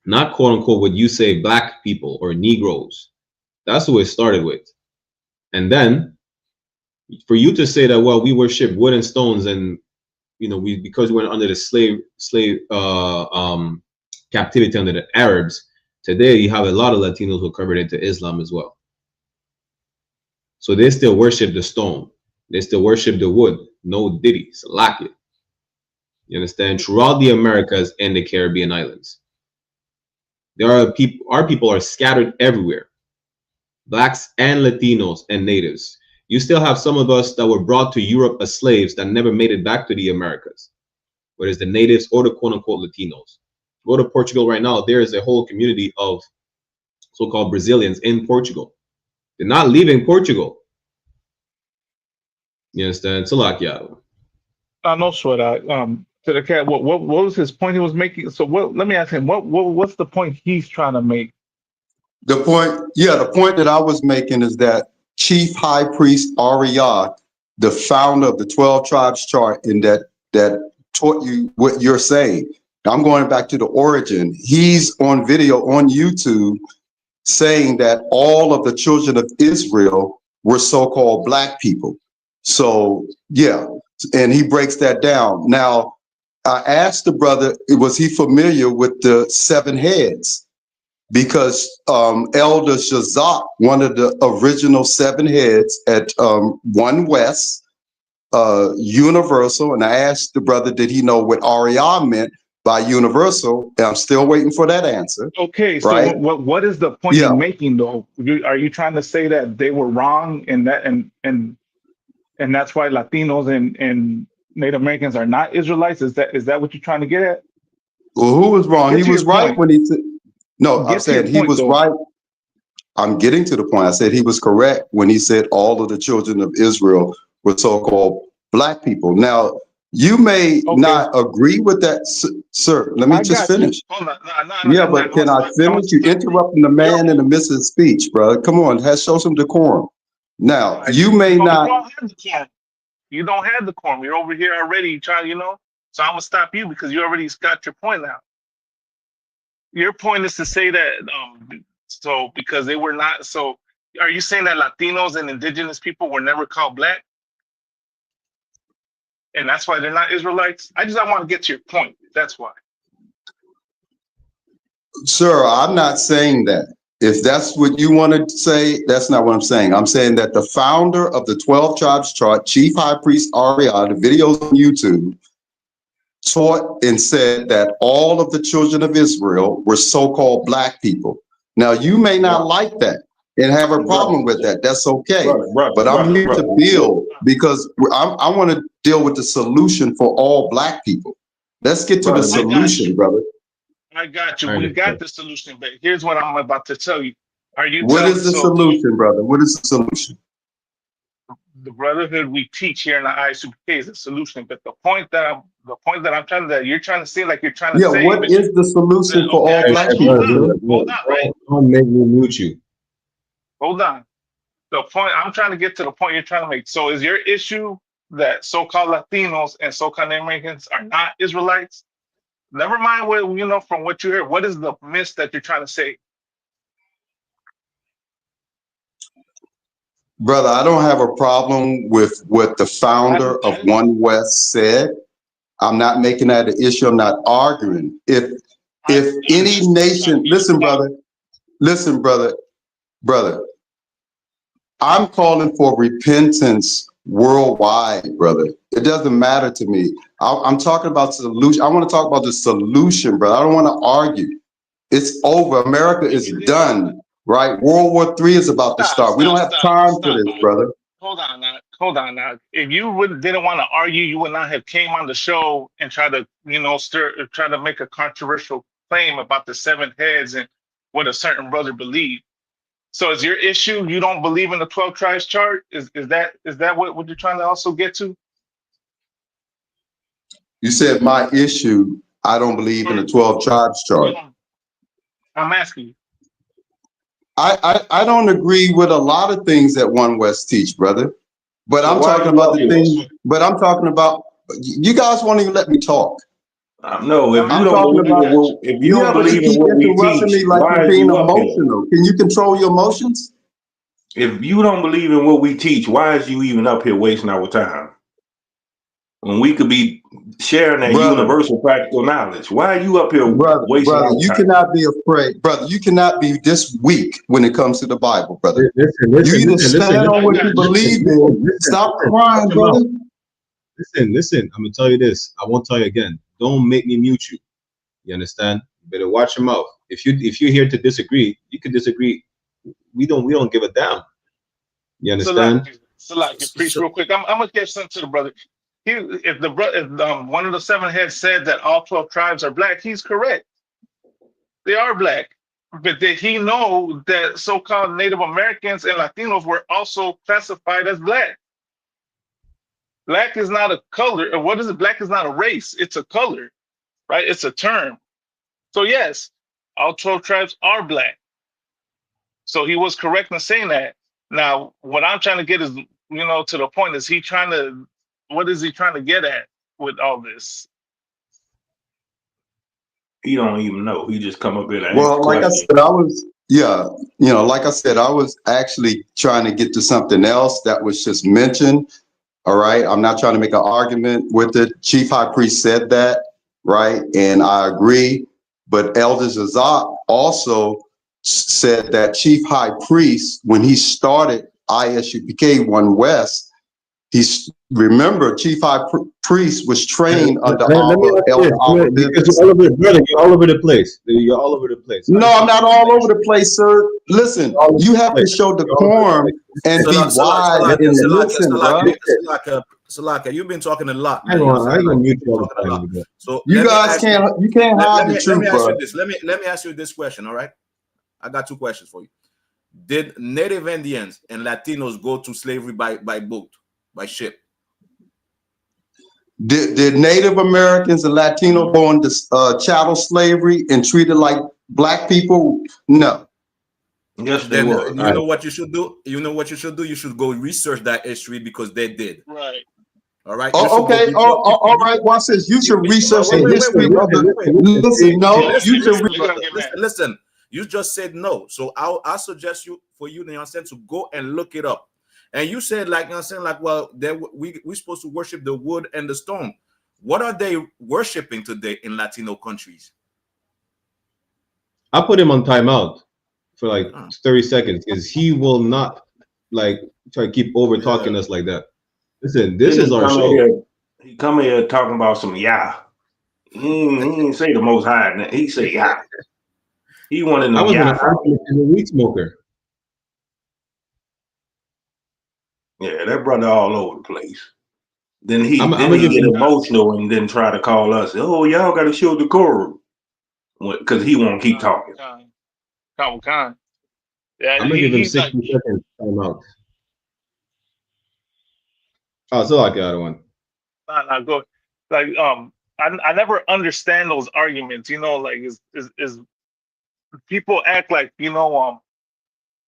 Not quote unquote what you say black people or Negroes. That's who it started with. And then for you to say that, well, we worship wood and stones, and because we went under the slave captivity under the Arabs, today you have a lot of Latinos who converted into Islam as well. So they still worship the stone. They still worship the wood. No diddy, salaki. You understand? Throughout the Americas and the Caribbean islands, our people are scattered everywhere. Blacks and Latinos and natives. You still have some of us that were brought to Europe as slaves that never made it back to the Americas, whether it's the natives or the quote-unquote Latinos. Go to Portugal right now, there is a whole community of so-called Brazilians in Portugal. They're not leaving Portugal. You understand? Salakia. No sweat. To the cat. What was his point he was making? So let me ask him. What's the point he's trying to make? The point that I was making is that Chief High Priest Arya, the founder of the 12 Tribes Chart, and that taught you what you're saying. I'm going back to the origin. He's on video on YouTube saying that all of the children of Israel were so-called black people. So yeah, and he breaks that down. Now, I asked the brother, was he familiar with the 7 heads? Because Elder Shazak, one of the original 7 heads at One West, Universal, and I asked the brother, did he know what REI meant by Universal? And I'm still waiting for that answer. Okay, so Right? what is the point Yeah. you're making though? Are you trying to say that they were wrong and that's why Latinos and Native Americans are not Israelites? Is that what you're trying to get at? Well, who was wrong? Get He to was your right point. when he said, no, I'm Get to your saying he point was though. right. I'm getting to the point. I said he was correct when he said all of the children of Israel were so-called black people. Now, you may Okay. not agree with that, sir. Let me I just got you. finish. Hold on. Yeah, but can I finish? You interrupting the man in the midst of speech, bro. Come on, show some decorum. Now, you may not. don't have the quorum. You don't have the quorum. You're over here already trying, So I'm gonna stop you because you already got your point out. Your point is to say that so because they were not. So are you saying that Latinos and indigenous people were never called black, and that's why they're not Israelites? I want to get to your point. That's why. Sir, I'm not saying that. If that's what you want to say, that's not what I'm saying. I'm saying that the founder of the 12 Tribes Chart, Chief High Priest Ariah, the videos on YouTube, taught and said that all of the children of Israel were so-called black people. Now, you may not like that and have a problem with that. That's okay. But I'm here to build because I want to deal with the solution for all black people. Let's get to the solution, brother. I got you. We got the solution, but here's what I'm about to tell you. What is the solution, brother? What is the solution? The brotherhood we teach here in the I.S.U.P.K is a solution. But the point that you're trying to say, like you're trying to say. Yeah, what is the solution for all black people? Hold on, right? Don't make me mute you. Hold on. The point I'm trying to get to the point you're trying to make. So is your issue that so-called Latinos and so-called Americans are not Israelites? Never mind what from what you heard. What is the myth that you're trying to say? Brother, I don't have a problem with what the founder of One West said. I'm not making that an issue. I'm not arguing. If any nation, listen, brother, I'm calling for repentance worldwide, brother. It doesn't matter to me. I'm talking about solution. I want to talk about the solution, brother. I don't want to argue. It's over. America is done. Right? World War III is about to start. We don't have time for this, brother. Hold on now. If you didn't want to argue, you would not have came on the show and try to, try to make a controversial claim about the 7 heads and what a certain brother believed. So is your issue you don't believe in the 12 tribes chart? Is that what you're trying to also get to? You said my issue, I don't believe in the 12 tribes chart. I'm asking you. I don't agree with a lot of things that One West teach, brother. But I'm talking about the things. But I'm talking about. You guys won't even let me talk. No, if you don't believe in what we teach, me like why you're are being you up here? emotional? Can you control your emotions? If you don't believe in what we teach, why is you even up here wasting our time? When we could be sharing that universal practical knowledge. Why are you up here wasting our time? You cannot be afraid, brother. You cannot be this weak when it comes to the Bible, brother. You either stand on what you believe in. Stop crying, brother. Listen. I'm gonna tell you this. I won't tell you again. Don't make me mute you. You understand? You better watch your mouth. If you're here to disagree, you can disagree. We don't give a damn. You understand? So like you preach real quick. I'm gonna get something to the brother. If one of the 7 heads said that all 12 tribes are black, he's correct. They are black. But did he know that so-called Native Americans and Latinos were also classified as black? Black is not a color. And what is it? Black is not a race. It's a color, right? It's a term. So yes, all 12 tribes are black. So he was correct in saying that. Now, what I'm trying to get is, to the point, what is he trying to get at with all this? He don't even know. He just come up here and Well, like I said, I was actually trying to get to something else that was just mentioned. All right. I'm not trying to make an argument with it. Chief High Priest said that. right? And I agree. But Elder Zazak also said that Chief High Priest, when he started ISUPK One West, remember Chief High Priest was trained under Let me Elder Abba because Bivens. you're all over, brother. You're all over the place. You're all over the place. No, I'm not all over the place, sir. Listen, you have to show decorum and be wise in the listen, bro. Salaka, you've been talking a lot, I man. ain't gonna mute you all the time. So you guys can't hide the truth, bro. Let me ask you this question, all right? I got two questions for you. Did Native Indians and Latinos go to slavery by boat, by ship? Did Native Americans and Latino go into chattel slavery and treated like black people? No. Yes, they were. You know what you should do? You know what you should do? You should go research that history because they did. Right. All right. Oh, okay. All right. Watch this. You should research the history. Listen, no. You should listen. You just said no. So I suggest for you, to go and look it up. And you said, like, well, we're supposed to worship the wood and the stone. What are they worshiping today in Latino countries? I put him on timeout for like 30 seconds because he will not like try to keep over talking us like that. Listen, this is our show. He come here talking about some Yah. He didn't say the Most High. He said Yah. He wanted to. I was a weed smoker. Yeah, that brother all over the place. Then he get emotional and then try to call us. Oh, y'all got to show decorum because he won't keep talking. Yeah, I'm gonna give him 60 seconds time out. Oh, so I got one. Nah, go. Like, I never understand those arguments. You know, like is people act like, you know,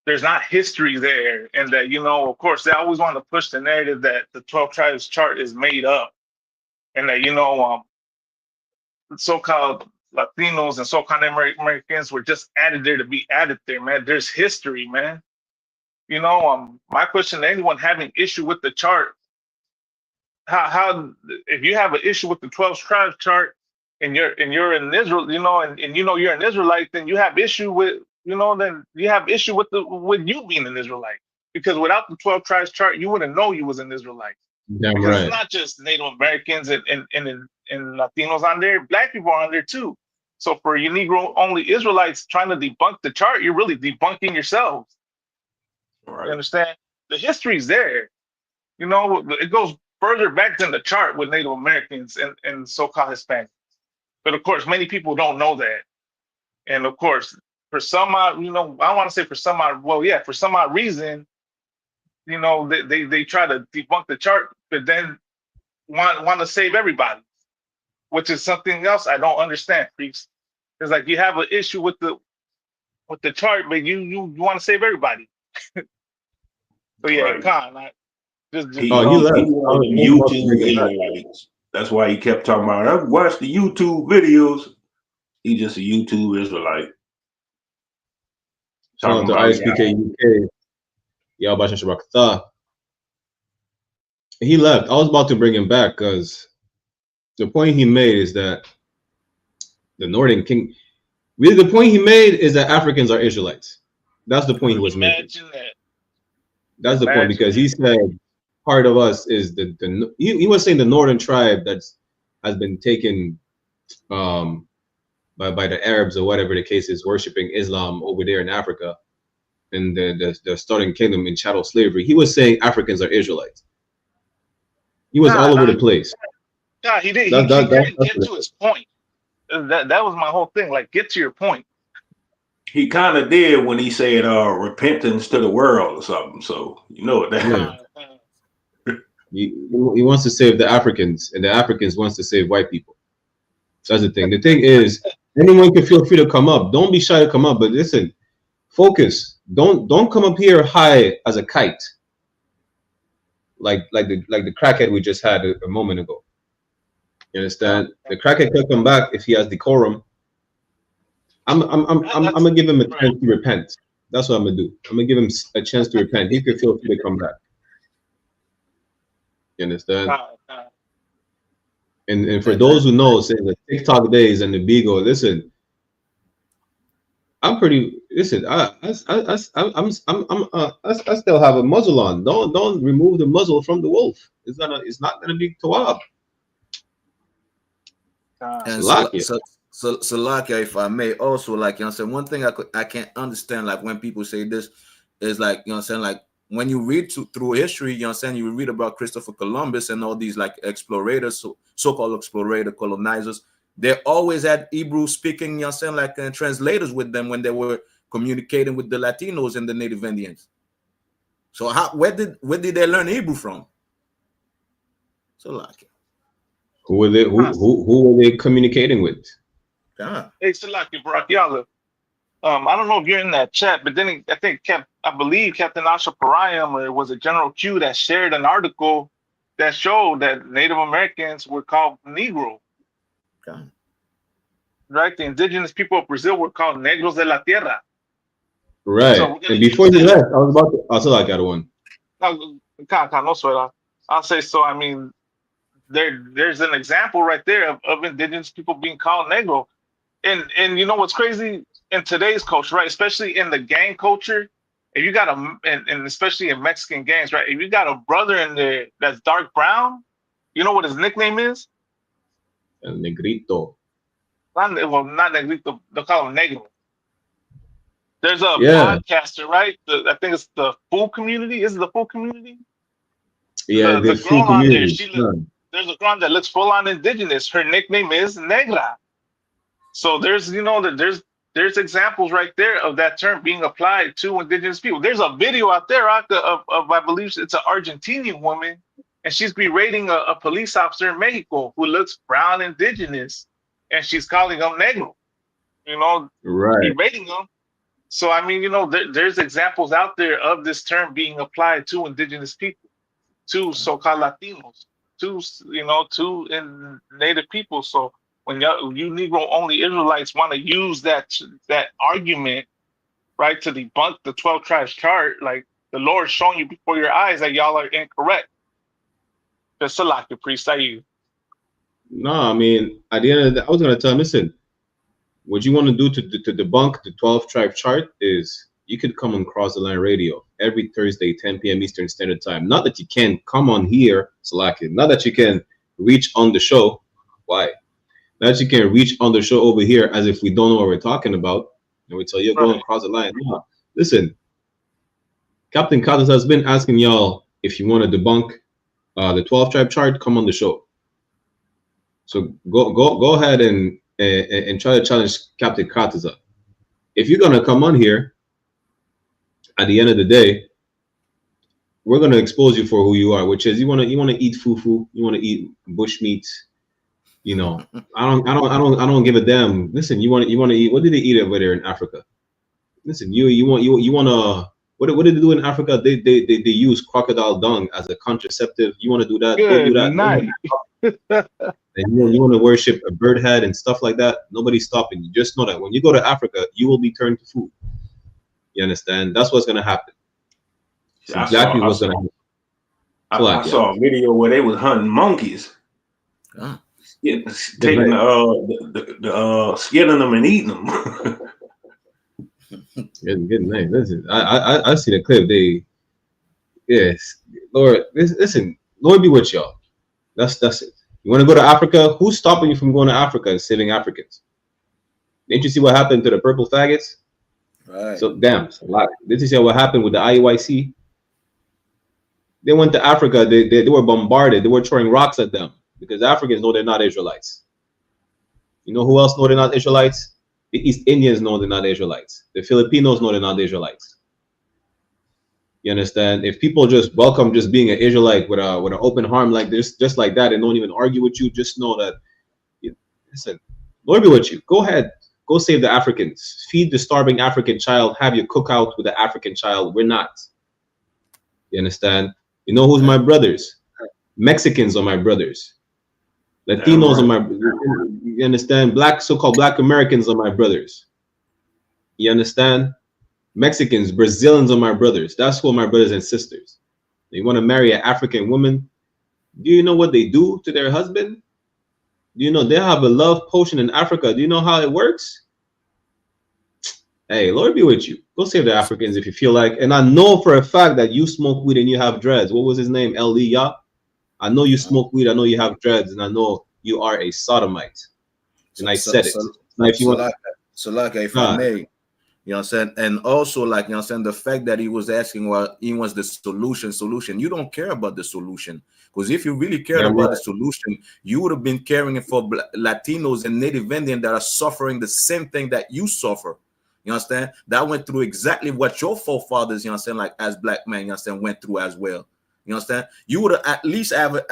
there's not history there, and that, you know, of course they always want to push the narrative that the 12 tribes chart is made up, and that, you know, so-called Latinos and so-called Americans were just added there to be added there, man. There's history, man. You know, my question to anyone having issue with the chart, how if you have an issue with the 12 tribes chart and you're in Israel, you know, and you know you're an Israelite, then you have issue with, you know, then you have issue with you being an Israelite, because without the 12 tribes chart, you wouldn't know you was an Israelite. Damn because right. It's not just Native Americans and Latinos on there, black people are on there too. So for you Negro only Israelites trying to debunk the chart, you're really debunking yourselves. Right. You understand? The history's there. You know, it goes further back than the chart with Native Americans and so-called Hispanics. But of course, many people don't know that. And of course, for some odd, you know, I want to say for some odd, well, yeah, for some odd reason, you know, they try to debunk the chart, but then want to save everybody, which is something else I don't understand, Priest. It's like you have an issue with the chart, but you want to save everybody. So yeah, Right. Khan, He wanted YouTube Israelites. That's why he kept talking about, I've watched the YouTube videos. He just a YouTube Israelite. Shout out to I.S.U.P.K. UK. Yahweh Shabbat. He left. I was about to bring him back because the point he made is that the Northern King. Really, the point he made is that Africans are Israelites. That's the point he was making. That's the point, because he said part of us is he was saying the northern tribe has been taken by the Arabs or whatever the case is, worshiping Islam over there in Africa, and the Southern Kingdom in chattel slavery. He was saying Africans are Israelites. He was all over the place. Yeah, he did. He didn't get to his point. That was my whole thing. Like, get to your point. He kind of did when he said repentance to the world or something. So you know what that he wants to save the Africans, and the Africans wants to save white people. That's the thing. The thing is, anyone can feel free to come up. Don't be shy to come up. But listen, focus. Don't come up here high as a kite, like the crackhead we just had a moment ago. You understand? The crackhead can come back if he has decorum. I'm gonna give him a chance to repent. That's what I'm gonna do. I'm gonna give him a chance to repent. He could feel free to come back. You understand? And for those who know, saying the TikTok days and the Bigo, listen, I'm pretty. Listen, I still have a muzzle on. Don't remove the muzzle from the wolf. It's not gonna be Tawab. And Salakia. Salakia, if I may, also, like, you know what I'm saying, one thing I can't understand, like, when people say this is, like, you know what I'm saying, like, when you read through history, you know what I'm saying, you read about Christopher Columbus and all these, like, explorators, so-called explorator colonizers. They always had Hebrew speaking, you know what I'm saying, like, translators with them when they were communicating with the Latinos and the Native Indians. So where did they learn Hebrew from? Salakia. Who were they communicating with? Yeah. Hey, Salaki Barakiala. I don't know if you're in that chat, but then I believe Captain Asha Parayam, or was it General Q, that shared an article that showed that Native Americans were called Negro. Okay. Right? The indigenous people of Brazil were called Negros de la Tierra. Right. So and before you left, I was about to also like that one. I'll say so. I mean, there's an example right there of indigenous people being called Negro. And you know what's crazy in today's culture, right? Especially in the gang culture, if you got and especially in Mexican gangs, right? If you got a brother in there that's dark brown, you know what his nickname is? El Negrito. Not Negrito, they'll call him Negro. There's a podcaster, right? I think it's the Full Community. Is it the Full Community? Yeah, the Full girl on there, Community. there's a girl that looks full on indigenous. Her nickname is Negra. So there's examples right there of that term being applied to indigenous people. There's a video out there of I believe it's an Argentinian woman, and she's berating a police officer in Mexico who looks brown indigenous, and she's calling him Negro. You know, right? Berating him. So I mean, you know, there's examples out there of this term being applied to indigenous people, to so-called Latinos, to Native people. So when you Negro only Israelites want to use that argument, right, to debunk the 12 tribes chart, like the Lord showing you before your eyes that y'all are incorrect. Just like the priest, you. No, I mean, at the end of the day, I was gonna tell him, listen, what you want to do to debunk the 12 tribe chart is you could come on Cross the Line Radio every Thursday, 10 p.m. Eastern Standard Time. Not that you can't come on here, Salaki. Not that you can reach on the show. Why? Not that you can reach on the show over here as if we don't know what we're talking about. And we tell you, go and cross the line. No. Listen, Captain Katas has been asking y'all if you want to debunk the 12 tribe chart, come on the show. So go ahead and try to challenge Captain Katas. If you're gonna come on here, at the end of the day, we're gonna expose you for who you are, which is you wanna eat fufu, you wanna eat bush meat. You know, I don't give a damn. Listen, you wanna eat, what do they eat over there in Africa? Listen, you wanna what did they do in Africa? They use crocodile dung as a contraceptive. You wanna do that? Go do that. Night. And you want to worship a bird head and stuff like that, nobody's stopping you. Just know that when you go to Africa, you will be turned to food. You understand? That's what's going to happen. That's exactly what's going to happen. I saw a video where they was hunting monkeys. Taking the skinning them and eating them. Good name. Listen, I see the clip. Lord, listen, Lord be with y'all. That's it. You want to go to Africa? Who's stopping you from going to Africa and saving Africans? Didn't you see what happened to the purple faggots? Right. So damn, did you see what happened with the IUIC? They went to Africa. They were bombarded. They were throwing rocks at them because Africans know they're not Israelites. You know who else know they're not Israelites? The East Indians know they're not Israelites. The Filipinos know they're not Israelites. You understand? If people just welcome just being an Israelite with an open arm like this, just like that, and don't even argue with you, just know that, listen, Lord be with you. Go ahead. Go save the Africans. Feed the starving African child. Have your cookout with the African child. We're not. You understand? You know who's my brothers? Mexicans are my brothers. Latinos are my brothers. You understand? So-called Black Americans are my brothers. You understand? Mexicans, Brazilians are my brothers. That's who are my brothers and sisters. You want to marry an African woman? Do you know what they do to their husband? You know, they have a love potion in Africa. Do you know how it works? Hey, Lord be with you. Go save the Africans if you feel like. And I know for a fact that you smoke weed and you have dreads. What was his name? Yah. I know you smoke weed. I know you have dreads, and I know you are a sodomite. And I said it. Now, if you want, if I may, you know what I'm saying? And also, like, you know what I'm saying, the fact that he was asking, well, he wants the solution. You don't care about the solution. Because if you really cared about the solution, you would have been caring for Latinos and Native Indians that are suffering the same thing that you suffer. You understand? That went through exactly what your forefathers, you know what I'm saying, like as black men, you understand, went through as well. You understand? You would at least have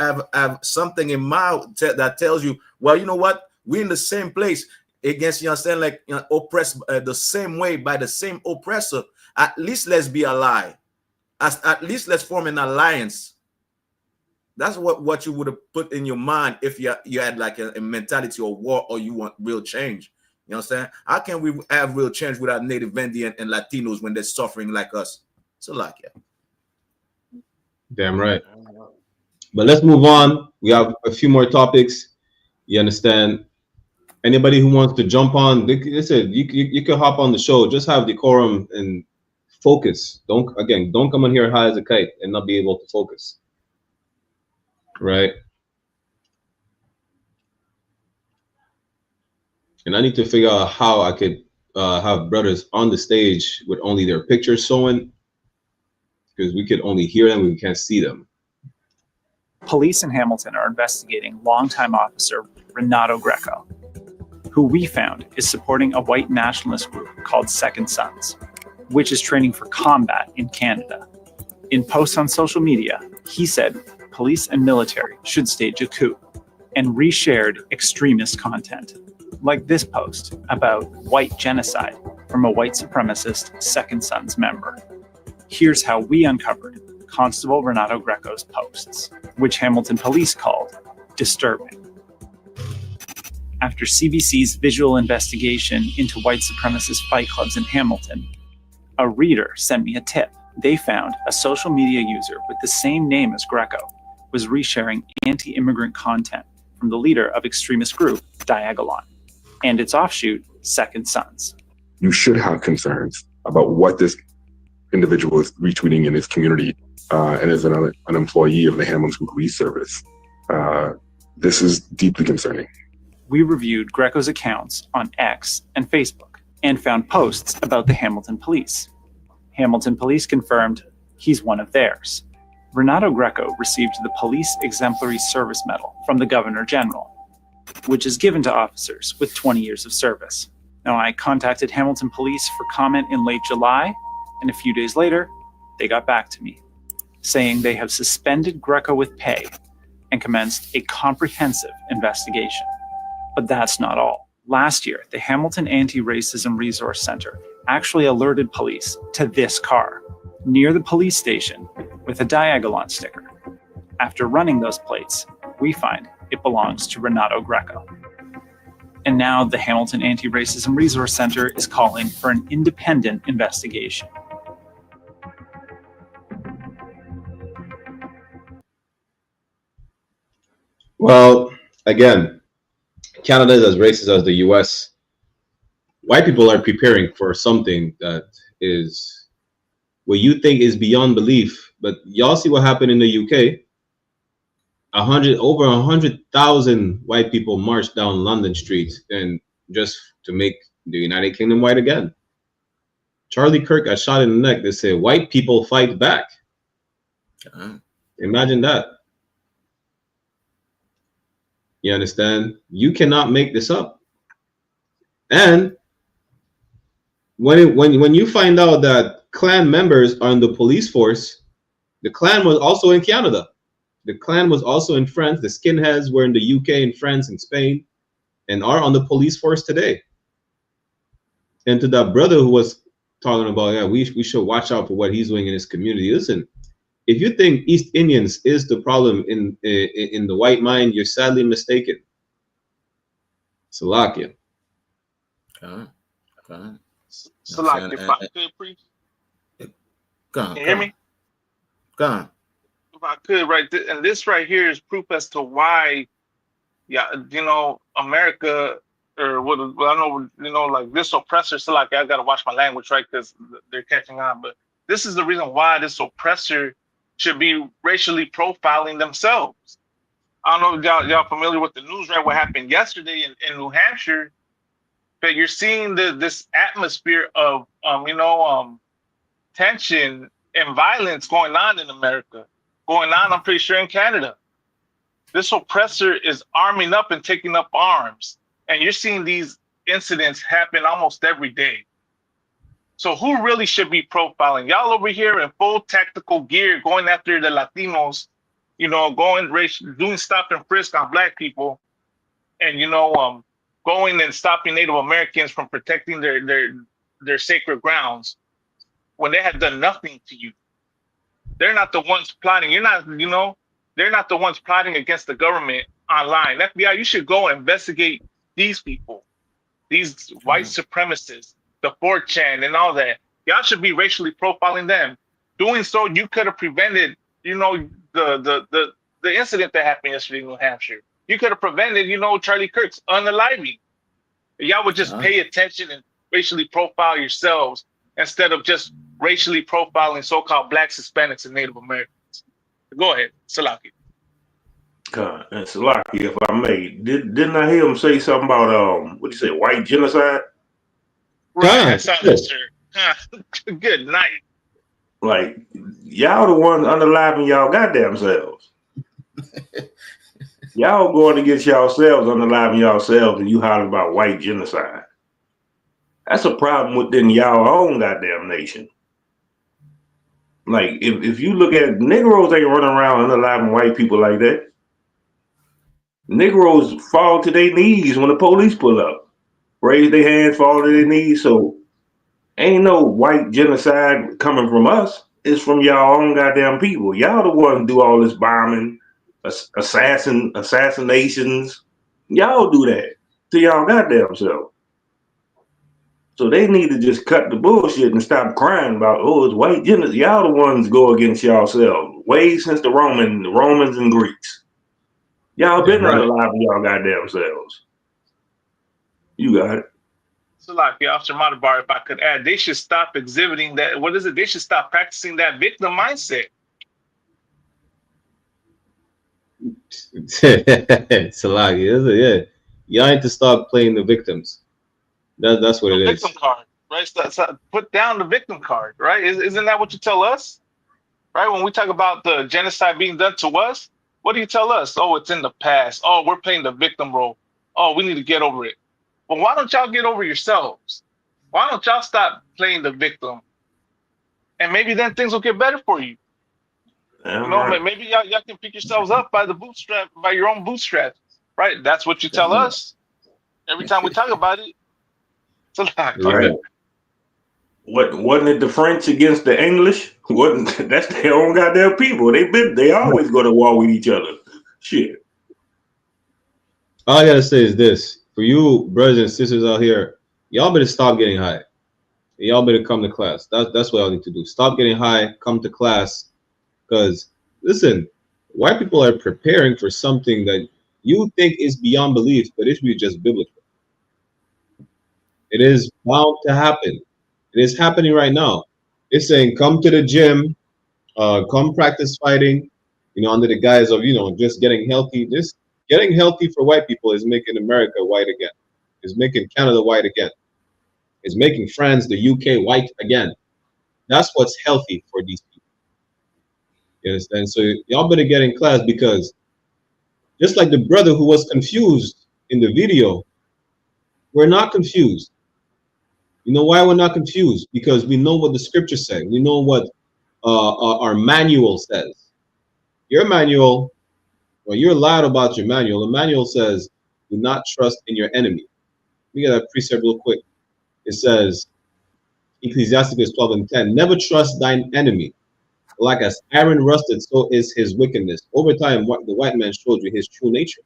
something in mind that tells you, well, you know what? We're in the same place against, you understand, like, you know, oppressed the same way by the same oppressor. At least let's be allied. At least let's form an alliance. That's what you would have put in your mind if you had like a mentality of war or you want real change. You know what I'm saying? How can we have real change without Native Indian and Latinos when they're suffering like us? So like, yeah. Damn right. But let's move on. We have a few more topics. You understand? Anybody who wants to jump on, listen, you can hop on the show. Just have decorum and focus. Don't come on here high as a kite and not be able to focus. Right? And I need to figure out how I could have brothers on the stage with only their pictures showing, because we could only hear them, we can't see them. Police in Hamilton are investigating longtime officer Renato Greco, who we found is supporting a white nationalist group called Second Sons, which is training for combat in Canada. In posts on social media, he said police and military should stage a coup and reshared extremist content, like this post about white genocide from a white supremacist Second Sons member. Here's how we uncovered Constable Renato Greco's posts, which Hamilton police called disturbing. After CBC's visual investigation into white supremacist fight clubs in Hamilton, a reader sent me a tip. They found a social media user with the same name as Greco was resharing anti-immigrant content from the leader of extremist group Diagolon and its offshoot, Second Sons. You should have concerns about what this individual is retweeting in his community, and as an employee of the Hamilton Police Service. This is deeply concerning. We reviewed Greco's accounts on X and Facebook and found posts about the Hamilton Police. Hamilton Police confirmed he's one of theirs. Renato Greco received the Police Exemplary Service Medal from the Governor General, which is given to officers with 20 years of service. Now, I contacted Hamilton Police for comment in late July, and a few days later, they got back to me, saying they have suspended Greco with pay and commenced a comprehensive investigation. But that's not all. Last year, the Hamilton Anti-Racism Resource Center actually alerted police to this car near the police station with a Diagolon sticker. After running those plates, we find it belongs to Renato Greco. And now the Hamilton Anti-Racism Resource Center is calling for an independent investigation. Well, again, Canada is as racist as the US. White people are preparing for something that is what you think is beyond belief. But y'all see what happened in the UK. Over 100,000 white people marched down London Street and just to make the United Kingdom white again. Charlie Kirk got shot in the neck. They say white people fight back. Imagine that. You understand? You cannot make this up. And when you find out that Klan members are in the police force, the Klan was also in Canada. The Klan was also in France. The skinheads were in the UK, in France, and Spain, and are on the police force today. And to that brother who was talking about, yeah, we should watch out for what he's doing in his community. Listen, if you think East Indians is the problem in the white mind, you're sadly mistaken. Salakia. Salakia, if I could, please. Can you hear me? Go on. If I could, right, and this right here is proof as to why yeah, America, or what? Well, I know, like this oppressor. So like, I gotta watch my language, right? Because they're catching on. But this is the reason why this oppressor should be racially profiling themselves. I don't know if y'all familiar with the news, right? What happened yesterday in New Hampshire? But you're seeing this atmosphere of tension and violence going on in America, going on. I'm pretty sure in Canada. This oppressor is arming up and taking up arms, and you're seeing these incidents happen almost every day. So who really should be profiling? Y'all over here in full tactical gear, going after the Latinos, doing stop and frisk on Black people, and going and stopping Native Americans from protecting their sacred grounds when they have done nothing to you. They're not the ones plotting. They're not the ones plotting against the government online. FBI, you should go and investigate these people, these white supremacists, the 4chan and all that. Y'all should be racially profiling them. Doing so, you could have prevented, the incident that happened yesterday in New Hampshire. You could have prevented, Charlie Kirk's unaliving. Y'all would just pay attention and racially profile yourselves instead of just racially profiling so-called Blacks, Hispanics, and Native Americans. Go ahead, Salaki. And Salaki, if I may, didn't I hear him say something about what do you say, white genocide? Right, I saw that, sir. Good night. Like, y'all the ones unaliving y'all goddamn selves. Y'all going against yourselves, unaliving yourselves, and you hollering about white genocide. That's a problem within y'all own goddamn nation. Like, if you look at it, Negroes ain't running around unaliving white people like that. Negroes fall to their knees when the police pull up. Raise their hands, fall to their knees. So ain't no white genocide coming from us. It's from y'all own goddamn people. Y'all the ones who do all this bombing, assassinations. Y'all do that to y'all goddamn self. So they need to just cut the bullshit and stop crying about, it's white genocide. Y'all the ones go against yourselves. Way since the Romans and Greeks. Y'all been unaliving y'all goddamn selves. You got it. So like the Officer Matabar, if I could add, they should stop exhibiting that. What is it? They should stop practicing that victim mindset. Salagi, yeah. Y'all need to stop playing the victims. That's what it is. Victim card, right? So put down the victim card, right? Isn't that what you tell us? Right? When we talk about the genocide being done to us, what do you tell us? Oh, it's in the past. Oh, we're playing the victim role. Oh, we need to get over it. Well, why don't y'all get over yourselves? Why don't y'all stop playing the victim? And maybe then things will get better for you. Maybe y'all can pick yourselves up by your own bootstraps, right? That's what you tell us every time we talk about it. It's a lot. Right. Wasn't it the French against the English? That's their own goddamn people. They always go to war with each other. Shit. All I gotta say is this: for you brothers and sisters out here, y'all better stop getting high. Y'all better come to class. That's what y'all need to do. Stop getting high, come to class. Because listen, white people are preparing for something that you think is beyond belief, but it's really just biblical. It is bound to happen. It is happening right now. It's saying, come to the gym, come practice fighting, under the guise of, just getting healthy. Just getting healthy for white people is making America white again. It's making Canada white again. It's making France, the UK white again. That's what's healthy for these people. You understand? So y'all better get in class, because just like the brother who was confused in the video, we're not confused. You know why we're not confused? Because we know what the scripture says. We know what our manual says. Your manual, well, you're loud about your manual. The manual says, do not trust in your enemy. Let me get that precept real quick. It says, Ecclesiasticus 12:10, never trust thine enemy. Like as iron rusted, so is his wickedness. Over time, the white man showed you his true nature.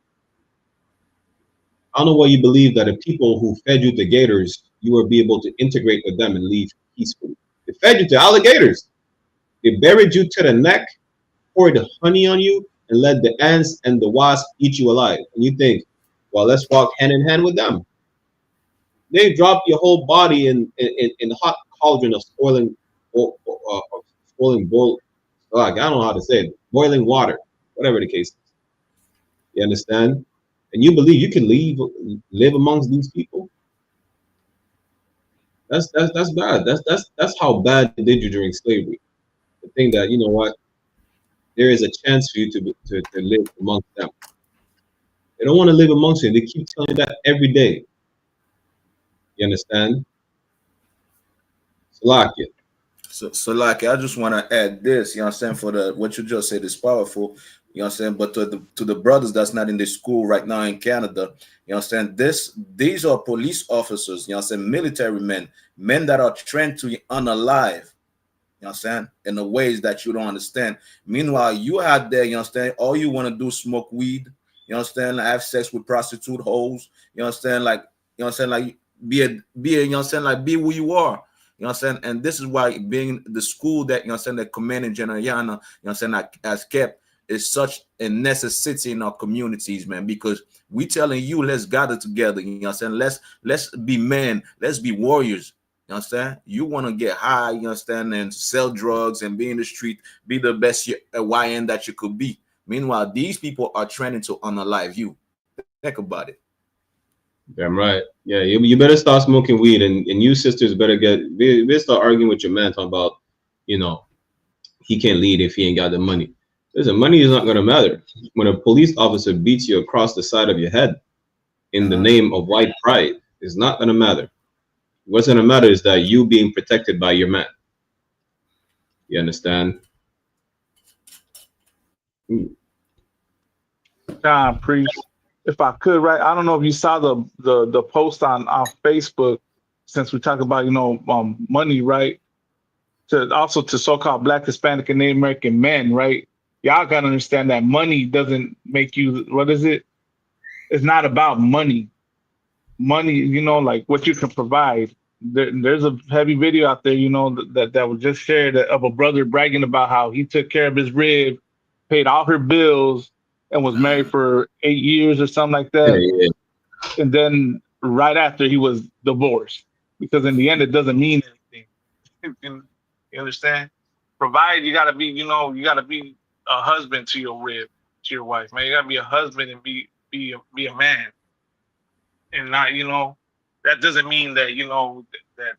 I don't know why you believe that the people who fed you to gators, you will be able to integrate with them and leave peacefully. They fed you to alligators. They buried you to the neck, poured honey on you, and let the ants and the wasps eat you alive. And you think Well, let's walk hand in hand with them. They drop your whole body in the hot cauldron of spoiling boil. Like, I don't know how to say it. Boiling water, whatever the case is. You understand? And you believe you can live amongst these people? That's bad. That's how bad they did you during slavery. The thing that, you know what, there is a chance for you to live amongst them. They don't want to live amongst you. They keep telling you that every day. You understand? Salakia. So like, I just want to add this, you know what I'm saying, for the what you just said is powerful, you know what I'm saying, but to the brothers that's not in the school right now in Canada, you know what I'm saying, these are police officers, you know what I'm saying, military men that are trained to unalive, you know what I'm saying, in the ways that you don't understand. Meanwhile, you out there, you understand, all you want to do is smoke weed, you understand, have sex with prostitute hoes, you understand, like, you know what I'm saying, like be you know what I'm saying, like be who you are. You know what I'm saying? And this is why being the school that, you know what I'm saying, that Commanding General YAHANNA, you know what I'm saying, like, has kept is such a necessity in our communities, man, because we telling you, let's gather together, you know what I'm saying? Let's be men, let's be warriors. You know what I'm saying? You want to get high, you understand, and sell drugs and be in the street, be the best YN that you could be. Meanwhile, these people are training to unalive you. Think about it. Damn right. Yeah, you better start smoking weed, and you sisters better start arguing with your man talking about, you know, he can't lead if he ain't got the money. Listen, money is not gonna matter. When a police officer beats you across the side of your head in the name of white pride, it's not gonna matter. What's gonna matter is that you being protected by your man. You understand? John Priest. If I could, right? I don't know if you saw the post on Facebook, since we talk about, you know, money, right? To so-called Black, Hispanic, and Native American men, right? Y'all gotta understand that money doesn't make you. What is it? It's not about money. Money, you know, like what you can provide. There's a heavy video out there, you know, that was just shared of a brother bragging about how he took care of his rib, paid all her bills, and was married for 8 years or something like that. Yeah. And then right after he was divorced, because in the end it doesn't mean anything. You understand? Provide, you gotta be, you know, you gotta be a husband to your rib, to your wife, man. You gotta be a husband and be a man, and not, you know, that doesn't mean that, you know, that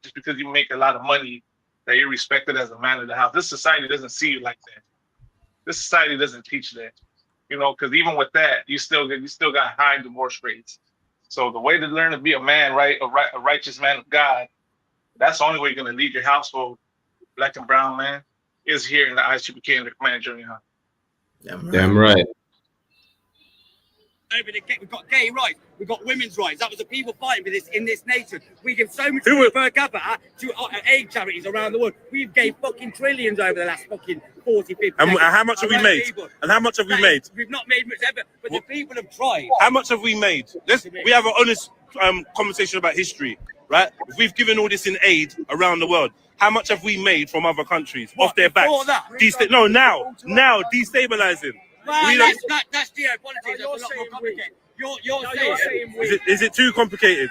just because you make a lot of money that you're respected as a man of the house. This society doesn't see you like that. This society doesn't teach that. You know, because even with that, you still got high divorce rates. So the way to learn to be a man, right, a righteous man of God, that's the only way you're going to lead your household, Black and brown man, is here in the I.S.U.P.K and the Command General. Damn right. We've got gay rights, we've got women's rights. That was the people fighting for this in this nation. We give so much money per capita to aid charities around the world. We've gave fucking trillions over the last fucking 40, 50 and how much have we made? People. And how much have we made? We've not made much ever, but the people have tried. How much have we made? We have an honest conversation about history, right? If we've given all this in aid around the world, how much have we made from other countries off their backs? Now destabilizing. Well, that's geopolitics. That's a lot more complicated. You're saying is it too complicated?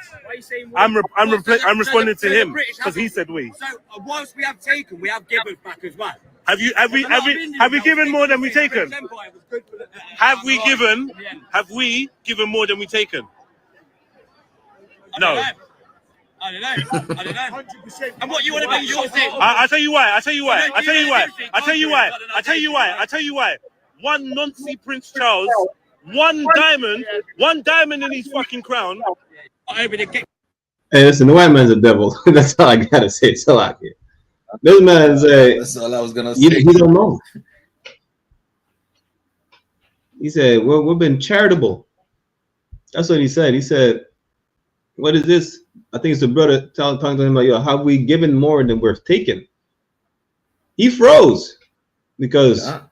I'm responding to him because he said we. So whilst we have taken, we have given back as well. Have we given more than we taken? Have we given more than we taken? No. I don't know. 100%. And what you want to make yours in? I tell you why. One Nancy Prince Charles, one diamond in his fucking crown. Hey, listen, the white man's a devil. That's all I gotta say. It's like it. This man's that's all I was gonna say. He don't know. He said, "Well, we've been charitable." That's what he said. He said, "What is this?" I think it's the brother talking to him like, "Yo, have we given more than we've taken?" He froze because. Yeah.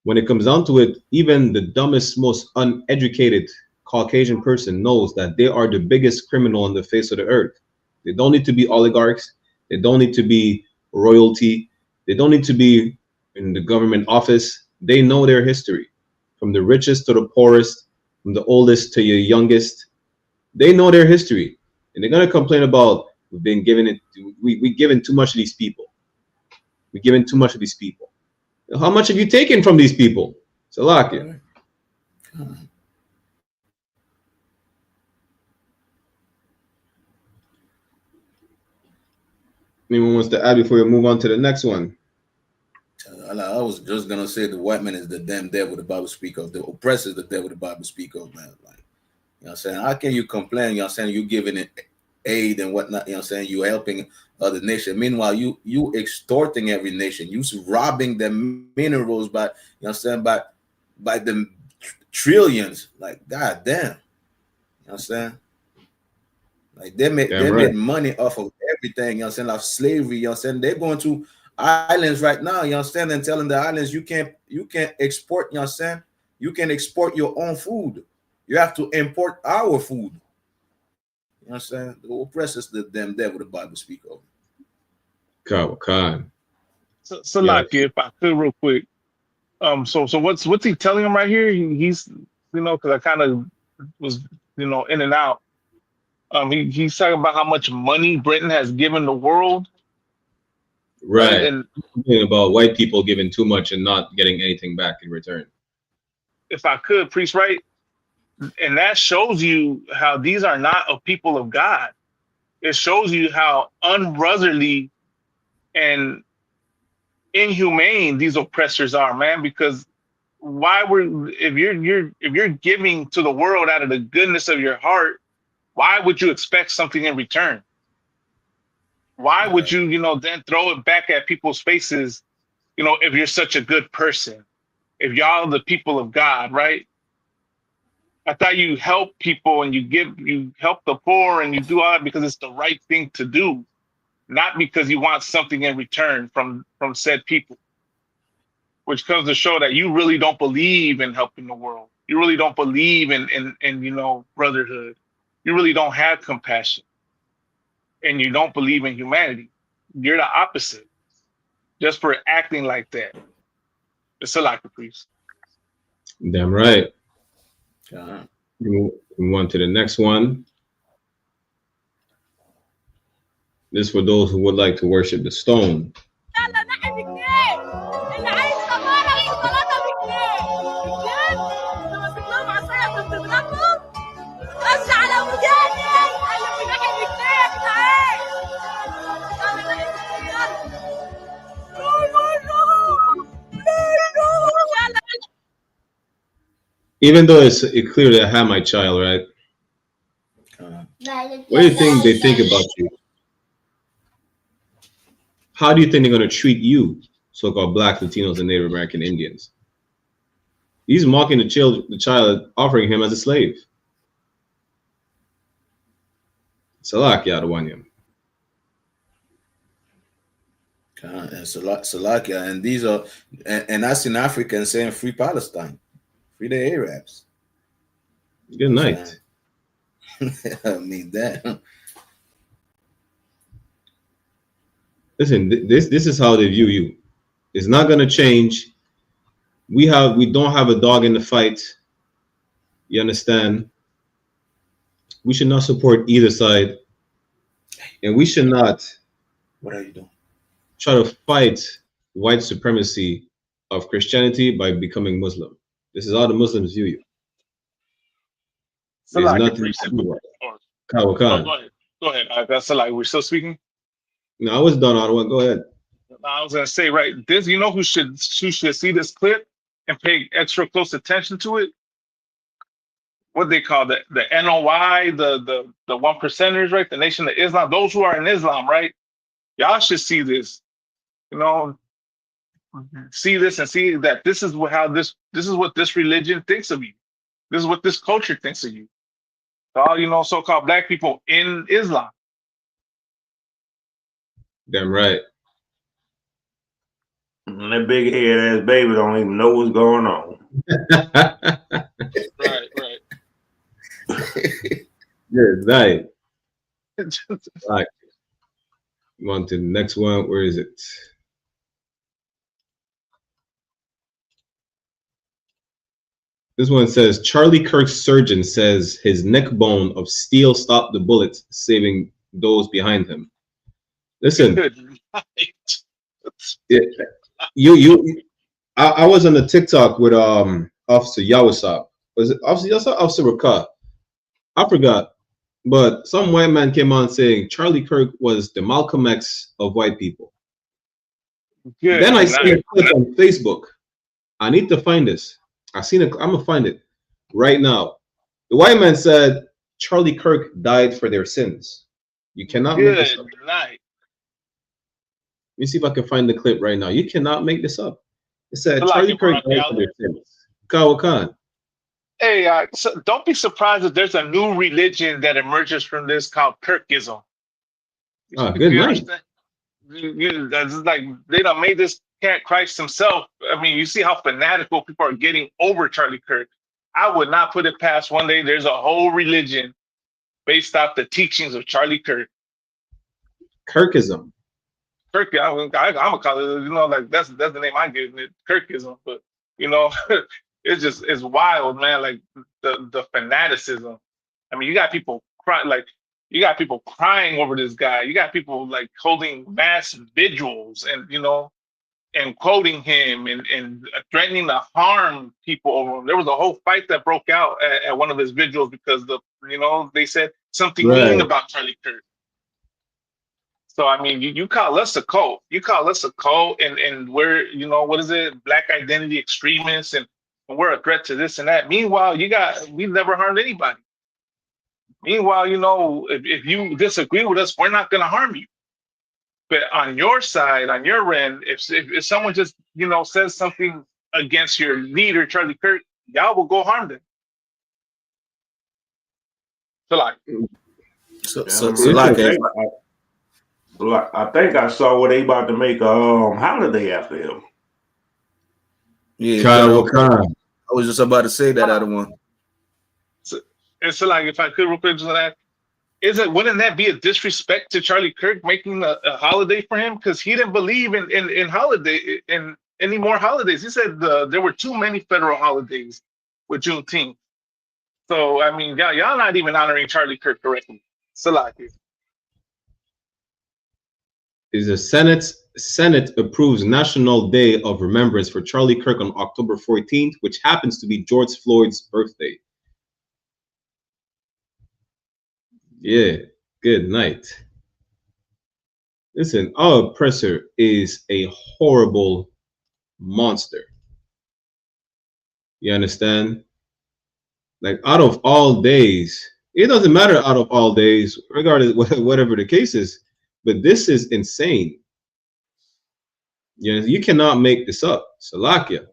When it comes down to it, even the dumbest, most uneducated Caucasian person knows that they are the biggest criminal on the face of the earth. They don't need to be oligarchs. They don't need to be royalty. They don't need to be in the government office. They know their history, from the richest to the poorest. from the oldest to your youngest, they know their history, and they're gonna complain about we've been giving it. We given too much to these people. We're giving too much to these people. How much have you taken from these people? Salakia. Anyone wants to add before we move on to the next one? I was just gonna say the white man is the damn devil the Bible speak of. The oppressor is the devil the Bible speak of, man. Like, you know what I'm saying? How can you complain? You know what I'm saying? You giving it aid and whatnot, you know what I'm saying? You helping other nation. Meanwhile, you extorting every nation. You robbing them minerals by, you know what I'm saying, by the trillions. Like, god damn. You know what I'm saying? Like they made money off of everything, you know what I'm saying? Like slavery, you know what I'm saying? They're going to islands right now, you understand, and telling the islands you can't export, you know what I'm saying? You can export your own food. You have to import our food. You know what I'm saying? The oppressors, the damn devil the Bible speak of. Khan. So like, if I could real quick. So what's he telling him right here? He's, you know, because I kind of was, you know, in and out. He's talking about how much money Britain has given the world. Right. And about white people giving too much and not getting anything back in return. If I could, priest, right? And that shows you how these are not a people of God. It shows you how unbrotherly and inhumane these oppressors are, man. Because if you're giving to the world out of the goodness of your heart, why would you expect something in return? Why would you, you know, then throw it back at people's faces, you know, if you're such a good person, if y'all are the people of God, right? I thought you help people and you help the poor and you do all that because it's the right thing to do, not because you want something in return from said people, which comes to show that you really don't believe in helping the world. You really don't believe in you know, brotherhood. You really don't have compassion, and you don't believe in humanity. You're the opposite, just for acting like that. It's a lack of priest. Damn right. We move on to the next one. This for those who would like to worship the stone. Even though it's clear that I have my child, right? What do you think they think about you? How do you think they're going to treat you, so-called Black, Latinos, and Native American Indians? He's mocking the child, offering him as a slave. Salakia, Adwanyam. And Salakia, and these are, and that's in Africa saying free Palestine, free the Arabs. Good night. I mean that. Listen, this is how they view you. It's not gonna change. We don't have a dog in the fight. You understand? We should not support either side, and we should not. What are you doing? Try to fight white supremacy of Christianity by becoming Muslim. This is how the Muslims view you. There's nothing. Go ahead. That's like we're still speaking. No, I was done. Go ahead. I was gonna say, right, this, you know who should see this clip and pay extra close attention to it? What they call the NOI, the one percenters, right? The Nation of Islam, those who are in Islam, right? Y'all should see this, you know, see this and see that this is what this religion thinks of you. This is what this culture thinks of you. All, you know, so-called Black people in Islam. Damn right. And that big head ass baby don't even know what's going on. Right. Good night. Right. On to the next one. Where is it? This one says Charlie Kirk's surgeon says his neck bone of steel stopped the bullets, saving those behind him. Listen, I was on the TikTok with Officer Yawasop. Was it Officer Yawasop? Officer Raka? I forgot. But some white man came on saying Charlie Kirk was the Malcolm X of white people. Good Then I night. see a clip on Facebook. I need to find this. I'm gonna find it right now. The white man said Charlie Kirk died for their sins. You cannot make this up. Good night. Let me see if I can find the clip right now. You cannot make this up. It said Salaki, Charlie Kirk died Baraki, for their sins. Kawakan. Hey, so don't be surprised if there's a new religion that emerges from this called Kirkism. Oh, good You night. understand? That's like they done made this cat Christ himself. I mean, you see how fanatical people are getting over Charlie Kirk. I would not put it past one day there's a whole religion based off the teachings of Charlie Kirk. Kirkism. Kirk, I'm gonna call it, you know, like that's the name I'm giving it, Kirkism. But you know, it's wild, man. Like the fanaticism. I mean, you got people crying over this guy. You got people like holding mass vigils and and quoting him and threatening to harm people over him. There was a whole fight that broke out at one of his vigils because they said something mean about Charlie Kirk. So I mean, you call us a cult. You call us a cult, and we're what is it? Black identity extremists, and we're a threat to this and that. Meanwhile, we've never harmed anybody. Meanwhile, if you disagree with us, we're not going to harm you. But on your side, on your end, if someone just says something against your leader, Charlie Kirk, y'all will go harm them. So like, I think I saw where they about to make a holiday after him. Yeah, I was just about to say that other one. So like, if I could real quick, just that, wouldn't that be a disrespect to Charlie Kirk making a holiday for him? Because he didn't believe in holiday in any more holidays. He said there were too many federal holidays with Juneteenth. So I mean, y'all not even honoring Charlie Kirk correctly. Salaki. Is the Senate approves National Day of Remembrance for Charlie Kirk on October 14th, which happens to be George Floyd's birthday. Yeah, good night. Listen, our oppressor is a horrible monster. You understand? Like, out of all days, it doesn't matter out of all days, regardless whatever the case is, but this is insane. You cannot make this up. Salakia.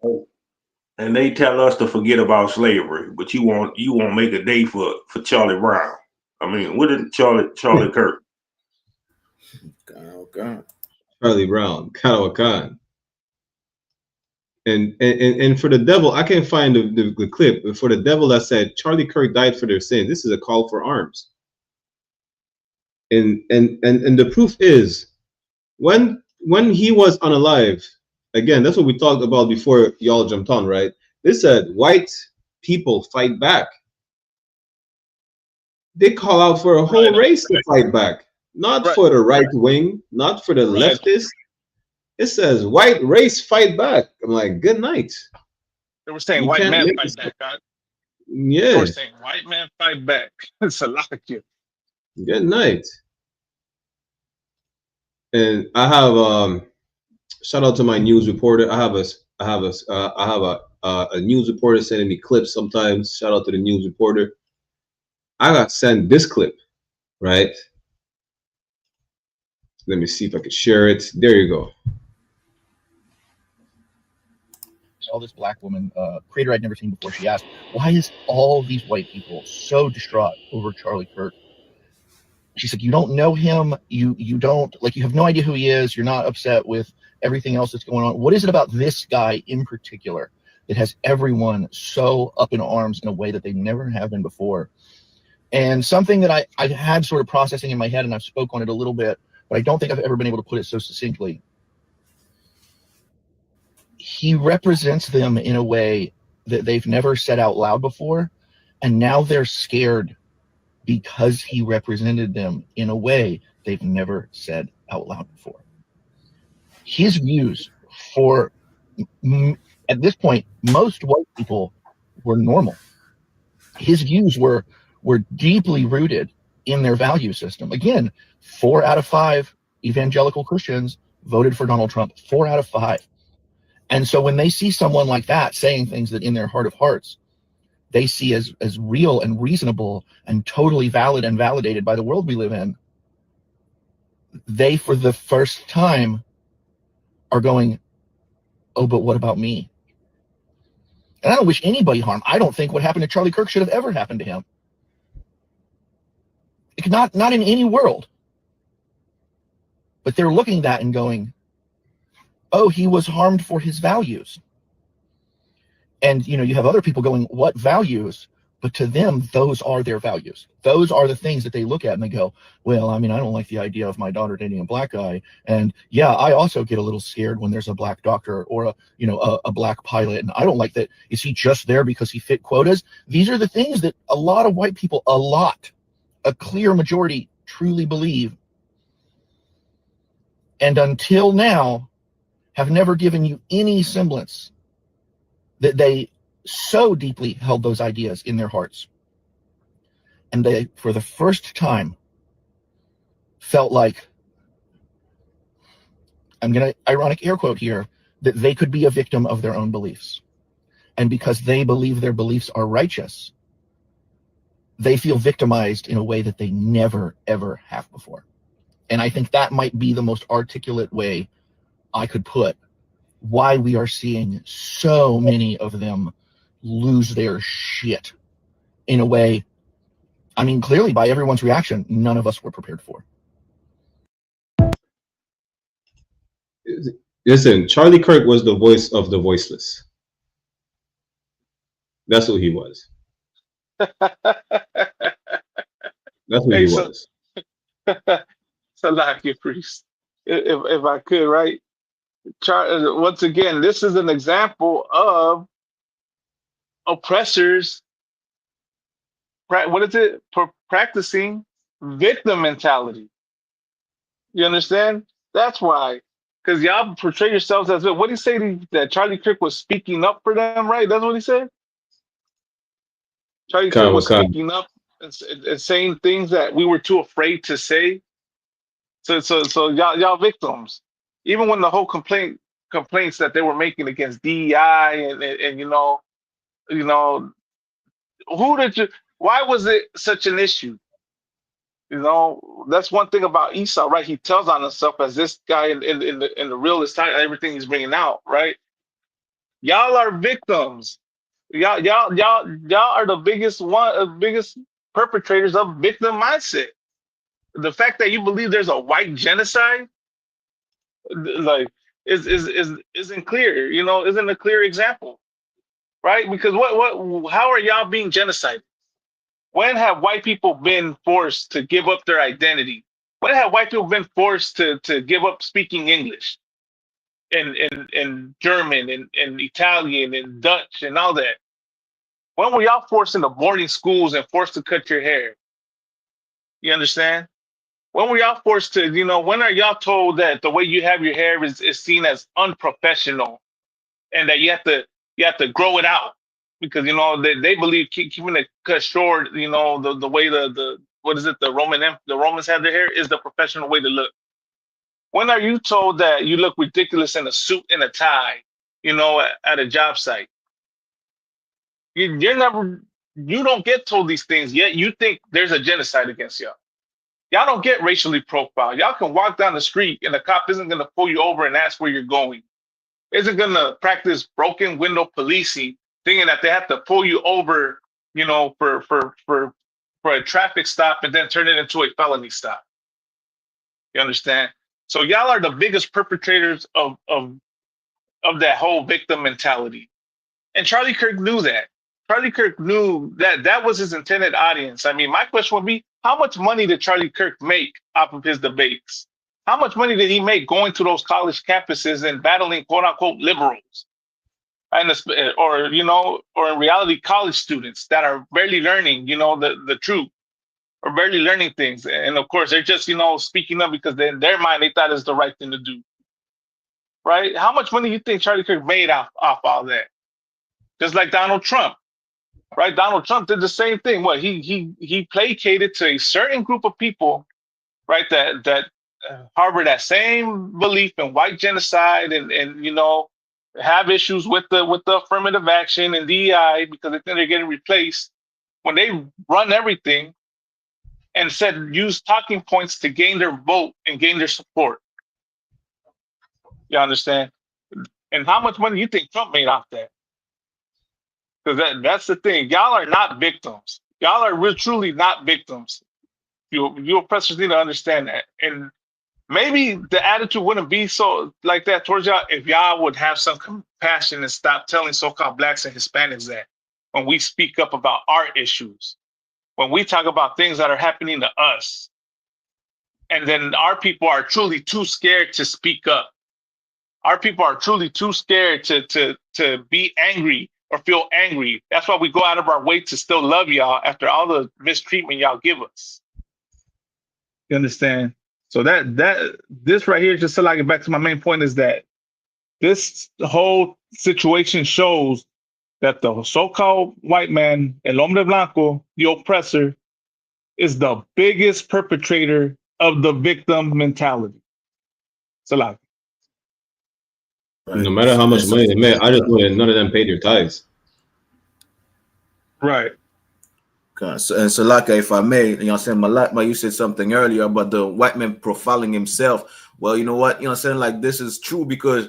And they tell us to forget about slavery, but you won't make a day for Charlie Brown. I mean, what did Charlie Kirk? God. Charlie Brown, Khan. And for the devil, I can't find the clip, but for the devil that said Charlie Kirk died for their sins, this is a call for arms. And the proof is when he was unalive, again, that's what we talked about before y'all jumped on, right? They said white people fight back. They call out for a whole race to fight back, not for the right wing, not for the leftists. It says white race fight back. I'm like, good night. They were saying white man fight back, God. Yeah. They were saying white man fight back. It's a lot of you. Good night. And I have shout out to my news reporter. I have a news reporter sending me clips sometimes. Shout out to the news reporter. I got sent this clip, right? Let me see if I can share it. There you go. Saw this black woman, creator I'd never seen before. She asked, "Why is all these white people so distraught over Charlie Kirk?" She said, "You don't know him. You don't, like, you have no idea who he is. You're not upset with everything else that's going on. What is it about this guy in particular that has everyone so up in arms in a way that they never have been before?" And something that I had sort of processing in my head, and I've spoke on it a little bit, but I don't think I've ever been able to put it so succinctly. He represents them in a way that they've never said out loud before, and now they're scared because he represented them in a way they've never said out loud before. His views for, at this point, most white people were normal. His views were deeply rooted in their value system. Again, 4 out of 5 evangelical Christians voted for Donald Trump, 4 out of 5. And so when they see someone like that saying things that in their heart of hearts they see as real and reasonable and totally valid and validated by the world we live in, they, for the first time, are going, oh, but what about me? And I don't wish anybody harm. I don't think what happened to Charlie Kirk should have ever happened to him. Not in any world. But they're looking at that and going, oh, he was harmed for his values. And, you know, you have other people going, what values? But to them, those are their values. Those are the things that they look at and they go, well, I mean, I don't like the idea of my daughter dating a black guy. And yeah, I also get a little scared when there's a black doctor or a black pilot. And I don't like that. Is he just there because he fit quotas? These are the things that a lot of white people, a clear majority truly believe. And until now, have never given you any semblance that they so deeply held those ideas in their hearts. And they, for the first time, felt like, I'm going to ironic air quote here, that they could be a victim of their own beliefs. And because they believe their beliefs are righteous, they feel victimized in a way that they never, ever have before. And I think that might be the most articulate way I could put why we are seeing so many of them lose their shit in a way, I mean, clearly by everyone's reaction, none of us were prepared for. Listen, Charlie Kirk was the voice of the voiceless. That's who he was. That's who he was. Salakia priest, if I could, right? Once again, this is an example of oppressors. What is it? Practicing victim mentality. You understand? That's why, because y'all portray yourselves as what did he say that Charlie Kirk was speaking up for them, right? That's what he said. Charlie Kirk was speaking up and saying things that we were too afraid to say. So y'all victims. Even when the whole complaints that they were making against DEI and why was it such an issue? You know, that's one thing about Esau, right? He tells on himself as this guy in the realest time, everything he's bringing out, right? Y'all are victims. Y'all are the biggest perpetrators of victim mindset. The fact that you believe there's a white genocide, like, isn't clear. You know, isn't a clear example, right? Because how are y'all being genocided? When have white people been forced to give up their identity? When have white people been forced to give up speaking English and German and Italian and Dutch and all that? When were y'all forced into boarding schools and forced to cut your hair? You understand? When were y'all forced to, when are y'all told that the way you have your hair is seen as unprofessional and that you have to grow it out? Because they believe keeping it cut short, the way the Romans had their hair is the professional way to look. When are you told that you look ridiculous in a suit and a tie, at a job site? You don't get told these things, yet you think there's a genocide against y'all. Y'all don't get racially profiled. Y'all can walk down the street and the cop isn't going to pull you over and ask where you're going. Isn't going to practice broken window policing, thinking that they have to pull you over, for a traffic stop and then turn it into a felony stop. You understand? So y'all are the biggest perpetrators of that whole victim mentality. And Charlie Kirk knew that. Charlie Kirk knew that was his intended audience. I mean, my question would be, how much money did Charlie Kirk make off of his debates? How much money did he make going to those college campuses and battling quote unquote liberals? and or in reality, college students that are barely learning, the truth, or barely learning things, and of course they're just speaking up because in their mind they thought it's the right thing to do. Right? How much money do you think Charlie Kirk made off all that? Just like Donald Trump, right? Donald Trump did the same thing. What he placated to a certain group of people, right? That harbor that same belief in white genocide and have issues with the affirmative action and DEI because they think they're getting replaced when they run everything and said use talking points to gain their vote and gain their support. You understand? And how much money do you think Trump made off that? Because that's the thing. Y'all are not victims. Y'all are truly not victims. You oppressors need to understand that. And maybe the attitude wouldn't be so like that towards y'all if y'all would have some compassion and stop telling so-called blacks and Hispanics that when we speak up about our issues, when we talk about things that are happening to us, and then our people are truly too scared to speak up. Our people are truly too scared to be angry or feel angry. That's why we go out of our way to still love y'all after all the mistreatment y'all give us. You understand? So this right here, just so I get back to my main point, is that this whole situation shows that the so-called white man, el hombre blanco, the oppressor, is the biggest perpetrator of the victim mentality. So like, no matter how much money they made, I just know that none of them paid their tithes. Right. So like, if I may, I'm saying, Malak, you said something earlier about the white man profiling himself. Well, you know what? I'm saying, like, this is true because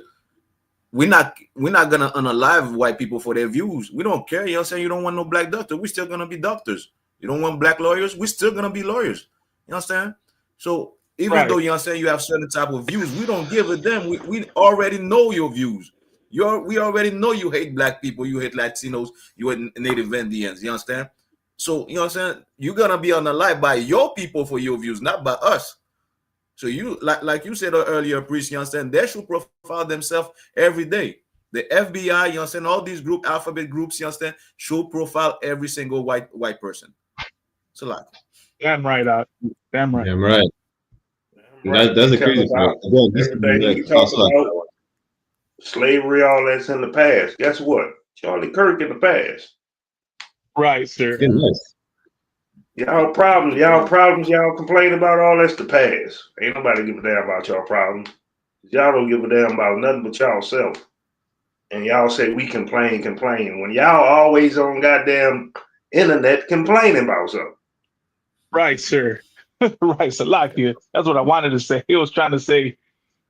we're not gonna unalive white people for their views. We don't care. I'm saying, you don't want no black doctor, we're still gonna be doctors. You don't want black lawyers, we're still gonna be lawyers. You understand? So even though I'm saying you have certain type of views, we don't give a damn. We already know your views. We already know you hate black people, you hate Latinos, you hate Native Indians. You understand? So, you know what I'm saying? You're going to be unalived by your people for your views, not by us. So you, like you said earlier, Priest, you understand? They should profile themselves every day. The FBI, you understand? All these alphabet groups, you understand? Should profile every single white person. So like. Damn right, damn right. Damn right. That's the crazy part. Everything you talk about, slavery, all that's in the past. Guess what? Charlie Kirk in the past. Right, sir. Y'all y'all complain about, all that's the past. Ain't nobody give a damn about y'all problems. Y'all don't give a damn about nothing but y'all self. And y'all say we complain. When y'all always on goddamn internet complaining about something. Right, sir. Right, Salakia. That's what I wanted to say. He was trying to say,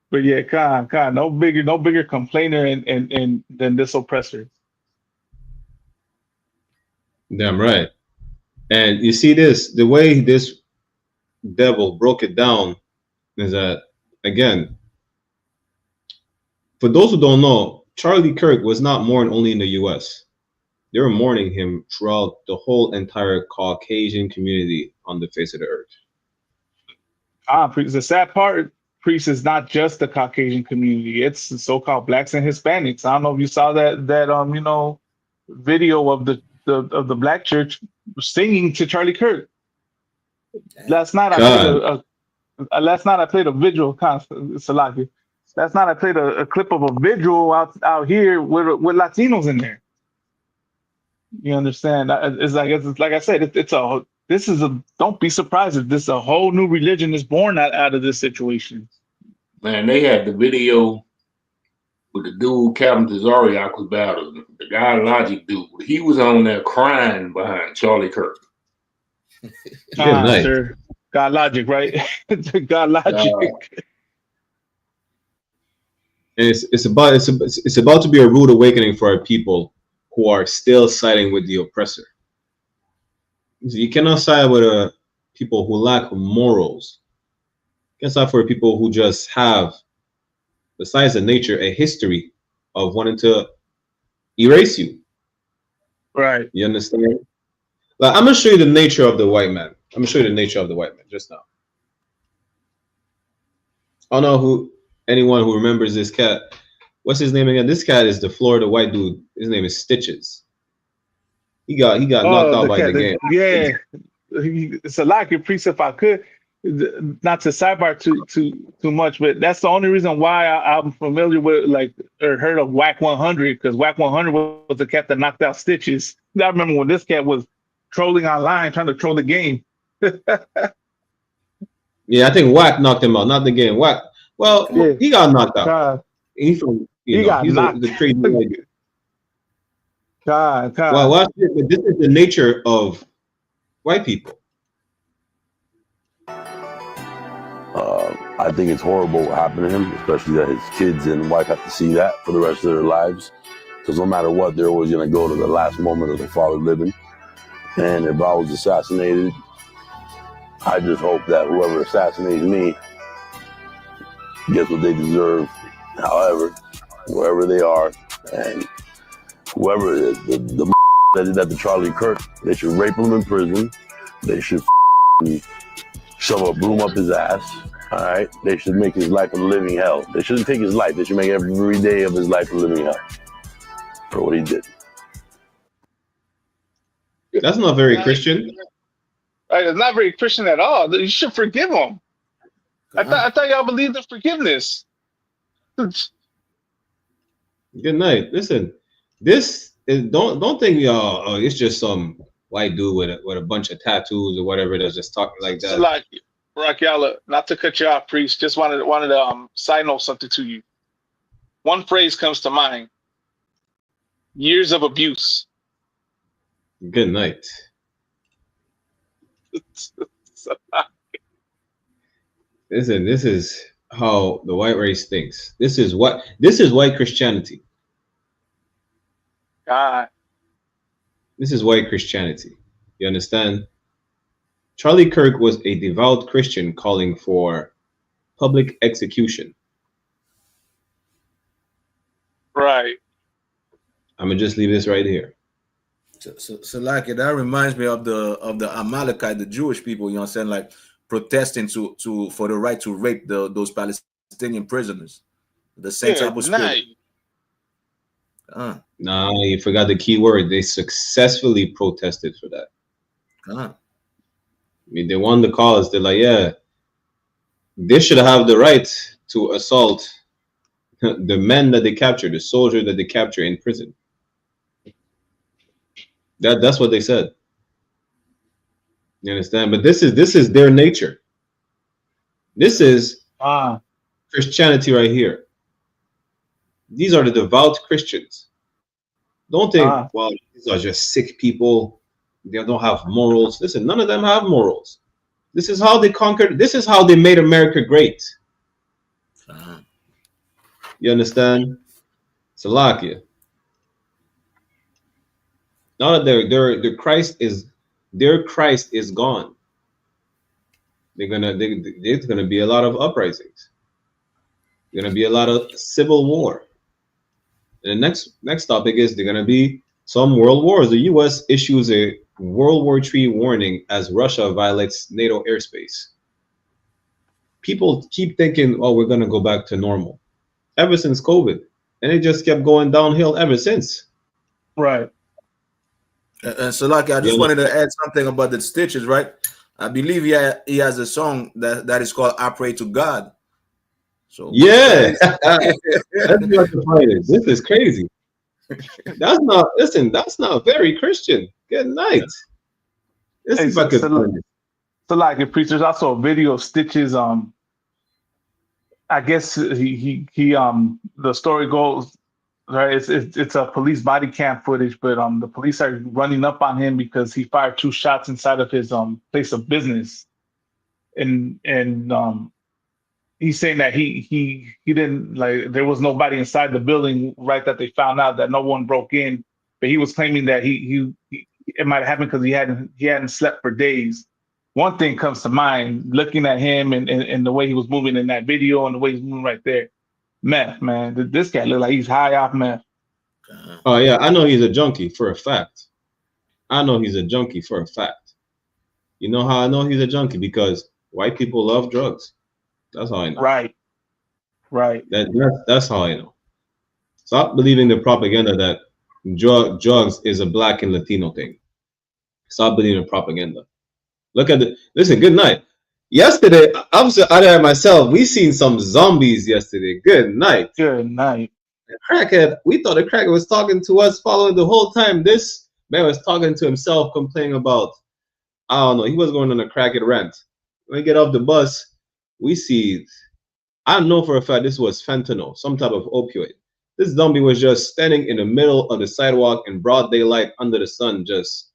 but yeah, Khan, no bigger complainer and than this oppressor. Damn right. And you see this, the way this devil broke it down is that, again, for those who don't know, Charlie Kirk was not mourned only in the US. They were mourning him throughout the whole entire Caucasian community on the face of the earth. The sad part, Priest, is not just the Caucasian community. It's the so-called blacks and Hispanics. I don't know if you saw that video of the black church singing to Charlie Kirk. Last night I played a visual. Salaki. Last night I played a clip of a visual out here with Latinos in there. You understand? It's like I said. Don't be surprised if this is a whole new religion is born out of this situation. Man, they had the video with the dude, Captain Tazariak was battling, the guy Logic dude. He was on there crying behind Charlie Kirk. Sir. God Logic, right? God Logic. It's about to be a rude awakening for our people who are still siding with the oppressor. You cannot side with people who lack morals. You can side for people who just have, besides the nature, a history of wanting to erase you. Right. You understand? Like, I'm gonna show you the nature of the white man. Just now. I don't know anyone who remembers this cat. what's his name again? This cat is the Florida white dude. His name is Stitches. He got knocked out by the game. Yeah, it's a lot of priest. If I could, not to sidebar too much, but that's the only reason why I'm familiar with or heard of WAC 100, because WAC 100 was the cat that knocked out Stitches. I remember when this cat was trolling online, trying to troll the game. Yeah, I think WAC knocked him out, not the game. WAC, well, Yeah. he got knocked out. God, He's from, he got he's knocked. the crazy white dude. God. Well, watch this. But this is the nature of white people. I think it's horrible what happened to him, especially that his kids and wife have to see that for the rest of their lives. Because no matter what, they're always going to go to the last moment of their father living. And if I was assassinated, I just hope that whoever assassinates me gets what they deserve. However, wherever they are, and whoever it is, the that did that to Charlie Kirk, they should rape him in prison. They should shove a broom up his ass. All right, they should make his life a living hell. They shouldn't take his life. They should make every day of his life a living hell for what he did. That's not very Christian. Right, it's not very Christian at all. You should forgive him. I thought y'all believed in forgiveness. Good night. Listen, this is don't think y'all. It's just some white dude with a bunch of tattoos or whatever that's just talking like that. So like, Rakiala, not to cut you off, priest. Just wanted to side note something to you. One phrase comes to mind: years of abuse. Good night. Listen, this is how the white race thinks. This is white Christianity. God. This is white Christianity. You understand? Charlie Kirk was a devout Christian calling for public execution. Right. I'm gonna just leave this right here. So like that reminds me of the Amalekite, the Jewish people, you know what I'm saying, like protesting for the right to rape those Palestinian prisoners. The same type of spirit. Nah, you forgot the key word. They successfully protested for that. I mean, they won the cause. They're like, yeah, they should have the right to assault the men that they captured, the soldiers that they capture in prison. That's what they said. You understand? But this is their nature. This is Christianity right here. These are the devout Christians. Don't think, well, these are just sick people. They don't have morals. Listen, none of them have morals. This is how they conquered. This is how they made America great. You understand? Salakia. Now that their Christ is gone, there's gonna be a lot of uprisings. There's gonna be a lot of civil war. And the next topic is there's gonna be some world wars. The U.S. issues a World War III warning as Russia violates NATO airspace. People keep thinking, oh, we're gonna go back to normal. Ever since COVID, and it just kept going downhill ever since. Right. And so, like, I just wanted to add something about the Stitches, right? I believe he has a song that is called "I Pray to God." So yeah, that's what the point is. This is crazy. That's not very Christian. Good night. Let's see if I can find it. So, like, if preachers also a video of Stitches. I guess he the story goes. Right, it's a police body cam footage, but the police are running up on him because he fired 2 shots inside of his place of business, and he's saying that he didn't, like, there was nobody inside the building, right, that they found out that no one broke in, but he was claiming that he it might have happened because he hadn't slept for days. One thing comes to mind looking at him and the way he was moving in that video and the way he's moving right there. Meth, man. This guy look like he's high off meth. Oh yeah, I know he's a junkie for a fact. I know he's a junkie for a fact. You know how I know he's a junkie? Because white people love drugs. That's how I know. Right. That's how I know. Stop believing the propaganda that drugs is a black and Latino thing. Stop believing propaganda. Look at the listen. Good night. Yesterday, I'm so out there myself. We seen some zombies yesterday. Good night. Good night. The crackhead. We thought the crackhead was talking to us, following the whole time. This man was talking to himself, complaining about. I don't know. He was going on a crackhead rant. When we get off the bus, we see. I know for a fact this was fentanyl, some type of opioid. This zombie was just standing in the middle of the sidewalk in broad daylight under the sun, just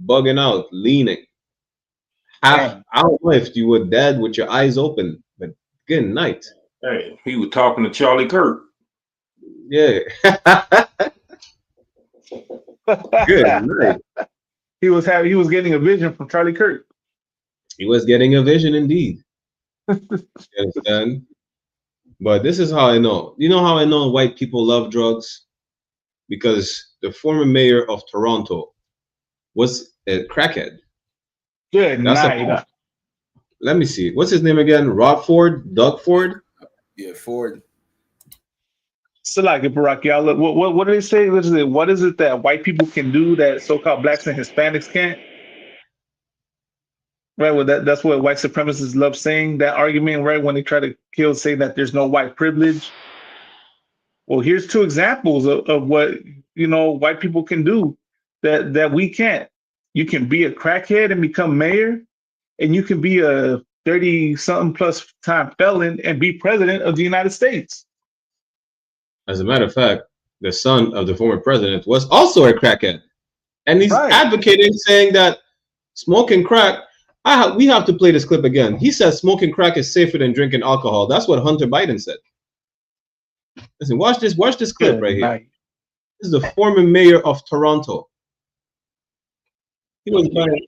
bugging out, leaning. I don't know if you were dead with your eyes open, but good night. Hey, he was talking to Charlie Kirk. Yeah. Good night. He was getting a vision from Charlie Kirk. He was getting a vision indeed. You understand? But this is how I know. You know how I know white people love drugs? Because the former mayor of Toronto was a crackhead. Good night. Let me see. What's his name again? Doug Ford? Yeah, Ford. So like Barack, y'all look, what do they say? What is it that white people can do that so-called blacks and Hispanics can't? Right, well, that's what white supremacists love saying, that argument, right? When they try to say that there's no white privilege. Well, here's two examples of what, white people can do that we can't. You can be a crackhead and become mayor, and you can be a 30-something plus time felon and be president of the United States. As a matter of fact, the son of the former president was also a crackhead. And he's advocating, saying that smoking crack, we have to play this clip again. He says smoking crack is safer than drinking alcohol. That's what Hunter Biden said. Listen, watch this clip right here. This is the former mayor of Toronto. He was buying.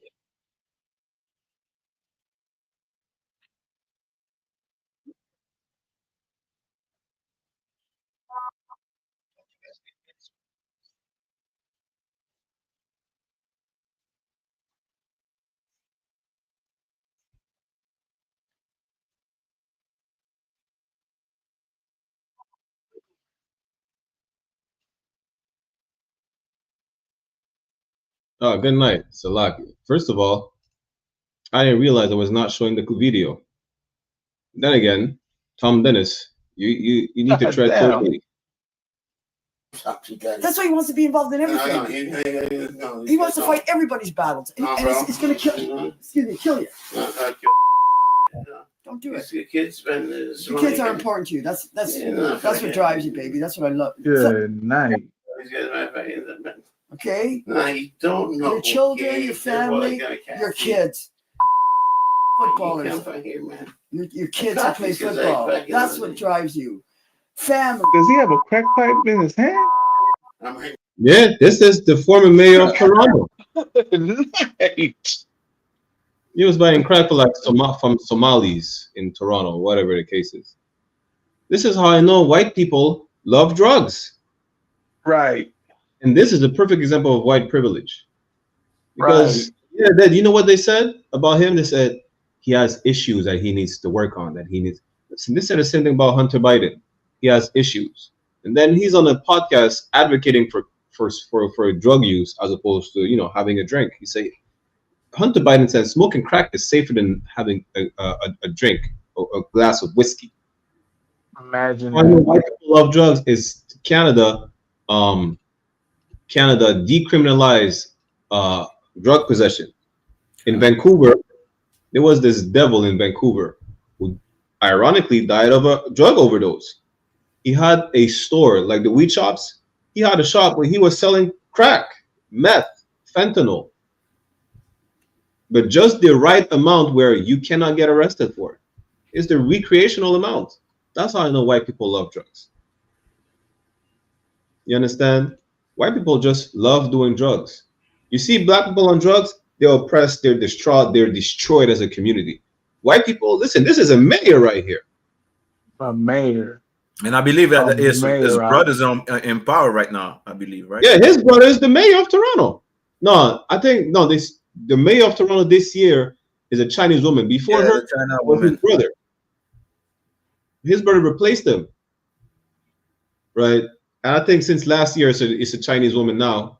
Oh, good night, Salaki. First of all, I didn't realize I was not showing the video. Then again, Tom Dennis, you need to tread carefully. That's why he wants to be involved in everything. He wants to fight everybody's battles, and it's going to kill you. Kill you. Don't do it. Your kids are important to you. That's what drives you, baby. That's what I love. Good night. Okay. No, you don't know. Your children, your family, your kids. Footballers. Your kids that play football. That's what drives you. Family. Does he have a crack pipe in his hand? Yeah, this is the former mayor of Toronto. He was buying crack for from Somalis in Toronto, whatever the case is. This is how I know white people love drugs. Right. And this is a perfect example of white privilege. Because you know what they said about him? They said he has issues that he needs to work on, Listen, they said the same thing about Hunter Biden. He has issues. And then he's on a podcast advocating for drug use as opposed to, having a drink. He said Hunter Biden says smoking crack is safer than having a drink or a glass of whiskey. Imagine white people love drugs is Canada. Canada decriminalized drug possession. In Vancouver, there was this devil in Vancouver who ironically died of a drug overdose. He had a store like the weed shops. He had a shop where he was selling crack, meth, fentanyl, but just the right amount where you cannot get arrested for it. It's the recreational amount. That's how I know white people love drugs. You understand? White people just love doing drugs. You see black people on drugs, they're oppressed, they're distraught, they're destroyed as a community. White people, listen, this is a mayor right here. A mayor. And I believe that his brother's in power right now, I believe, right? Yeah, his brother is the mayor of Toronto. No, I think, the mayor of Toronto this year is a Chinese woman. Before her, was his brother. His brother replaced him. right? And I think since last year, it's a Chinese woman now,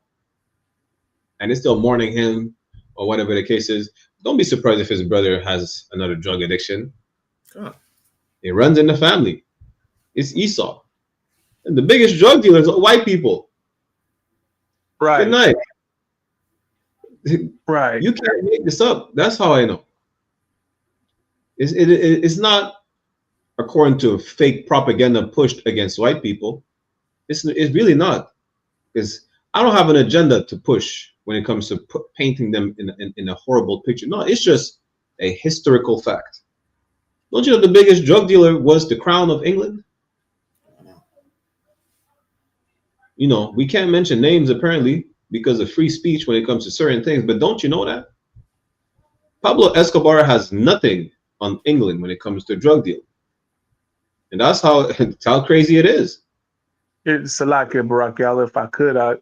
and it's still mourning him or whatever the case is. Don't be surprised if his brother has another drug addiction. Huh. It runs in the family. It's Esau. And the biggest drug dealers are white people. Right. Good night. Right. You can't make this up. That's how I know. It's not according to fake propaganda pushed against white people. It's really not. Because I don't have an agenda to push when it comes to painting them in a horrible picture. No, it's just a historical fact. Don't you know the biggest drug dealer was the Crown of England? You know, we can't mention names apparently because of free speech when it comes to certain things, but don't you know that? Pablo Escobar has nothing on England when it comes to drug deal. And that's how crazy it is. It's a lot, Barack. If I could,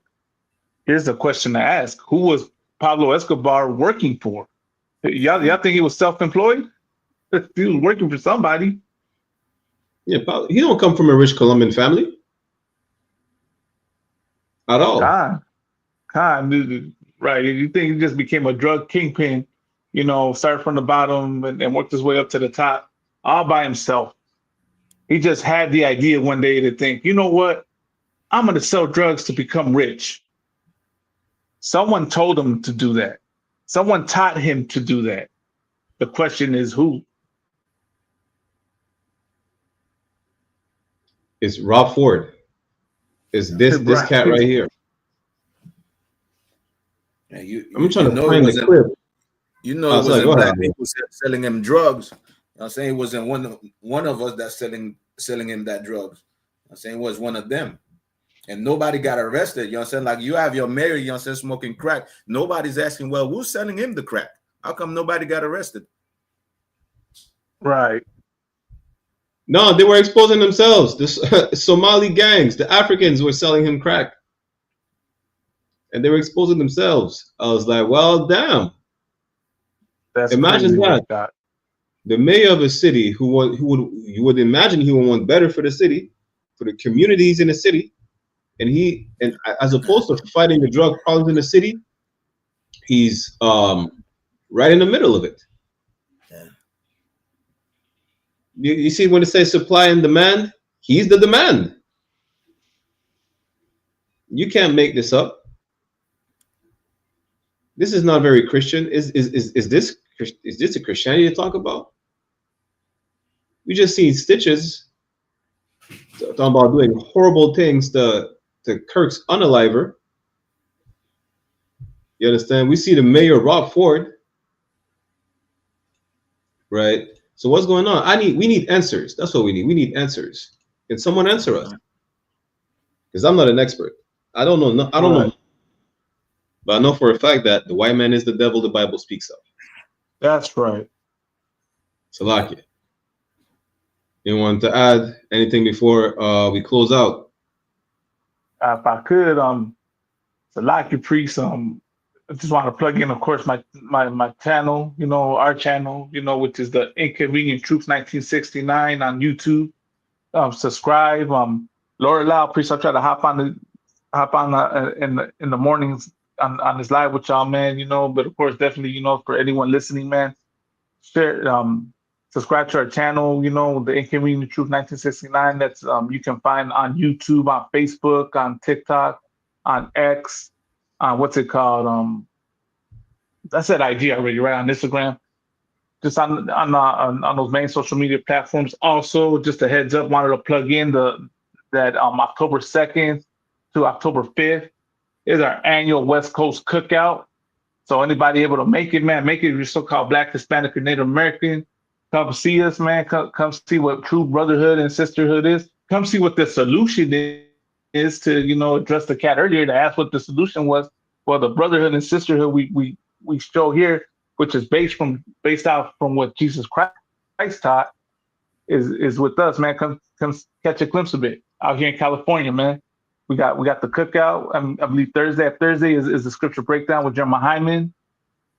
here's a question to ask. Who was Pablo Escobar working for? Y'all think he was self-employed? He was working for somebody. Yeah, he don't come from a rich Colombian family. At all. Right. You think he just became a drug kingpin, you know, started from the bottom and worked his way up to the top all by himself. He just had the idea one day to think, you know what? I'm going to sell drugs to become rich. Someone told him to do that. Someone taught him to do that. The question is who? It's Rob Ford. It's this cat right here. Yeah, I'm trying to find the clip. You know, it wasn't black people selling him drugs. I'm saying it wasn't one of us that's selling him that drugs. I'm saying it was one of them. And nobody got arrested. You know what I'm saying? Like you have your mayor, you know what I'm saying, smoking crack. Nobody's asking, well, who's selling him the crack? How come nobody got arrested? Right. No, they were exposing themselves. The Somali gangs, the Africans were selling him crack. And they were exposing themselves. I was like, well, damn. Imagine that. The mayor of a city you would imagine he would want better for the city, for the communities in the city. And as opposed to fighting the drug problems in the city, he's right in the middle of it. You see when it says supply and demand, he's the demand. You can't make this up. This is not very Christian. Is this a Christianity to talk about? We just seen Stitches talking about doing horrible things to Kirk's unaliver. You understand? We see the mayor Rob Ford, right? So what's going on? We need answers. That's what we need. We need answers. Can someone answer us? Because I'm not an expert. I don't know. I don't know. But I know for a fact that the white man is the devil the Bible speaks of. That's right. Salakia. You want to add anything before we close out? If I could, Salakia Priest, I just want to plug in, of course, my channel, you know, our channel, you know, which is the Inconvenient Troops 1969 on YouTube. Subscribe. Lord allow, Priest, I'll try to hop on in the mornings on this live with y'all, man, you know, but of course, definitely, you know, for anyone listening, man, share, subscribe to our channel, you know, the Inconvenient Truth 1969. That's you can find on YouTube, on Facebook, on TikTok, on X, on what's it called? That's that IG already, right? On Instagram, just on those main social media platforms. Also, just a heads up, wanted to plug in that October 2nd to October 5th is our annual West Coast Cookout. So anybody able to make it, man, make it. If you're so-called Black, Hispanic, or Native American, come see us, man. Come see what true brotherhood and sisterhood is. Come see what the solution is to, you know, address the cat earlier to ask what the solution was. Well, the brotherhood and sisterhood we show here, which is based out from what Jesus Christ taught, is with us, man. Come catch a glimpse of it out here in California, man. We got the cookout. I believe Thursday is the scripture breakdown with Jeremiah Hyman.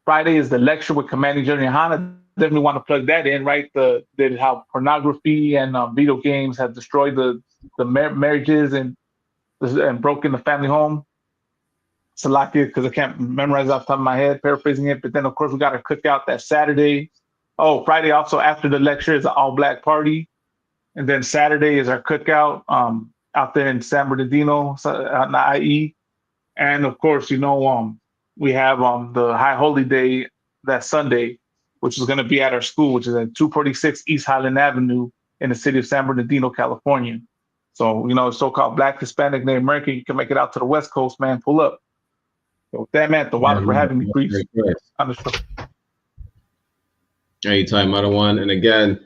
Friday is the lecture with Commanding General YAHANNA. Definitely want to plug that in, right? How pornography and video games have destroyed the the marriages and broken the family home. Salakia, because I can't memorize off the top of my head, paraphrasing it. But then, of course, we got our cookout that Saturday. Oh, Friday also after the lecture is an all-black party. And then Saturday is our cookout out there in San Bernardino, out in the IE. And, of course, we have the High Holy Day that Sunday, which is going to be at our school, which is at 246 East Highland Avenue in the city of San Bernardino, California. So, so-called Black, Hispanic, Native American, you can make it out to the West Coast, man. Pull up. So with that, man, the water for having me, please. On the show. Anytime, Madawan. And again,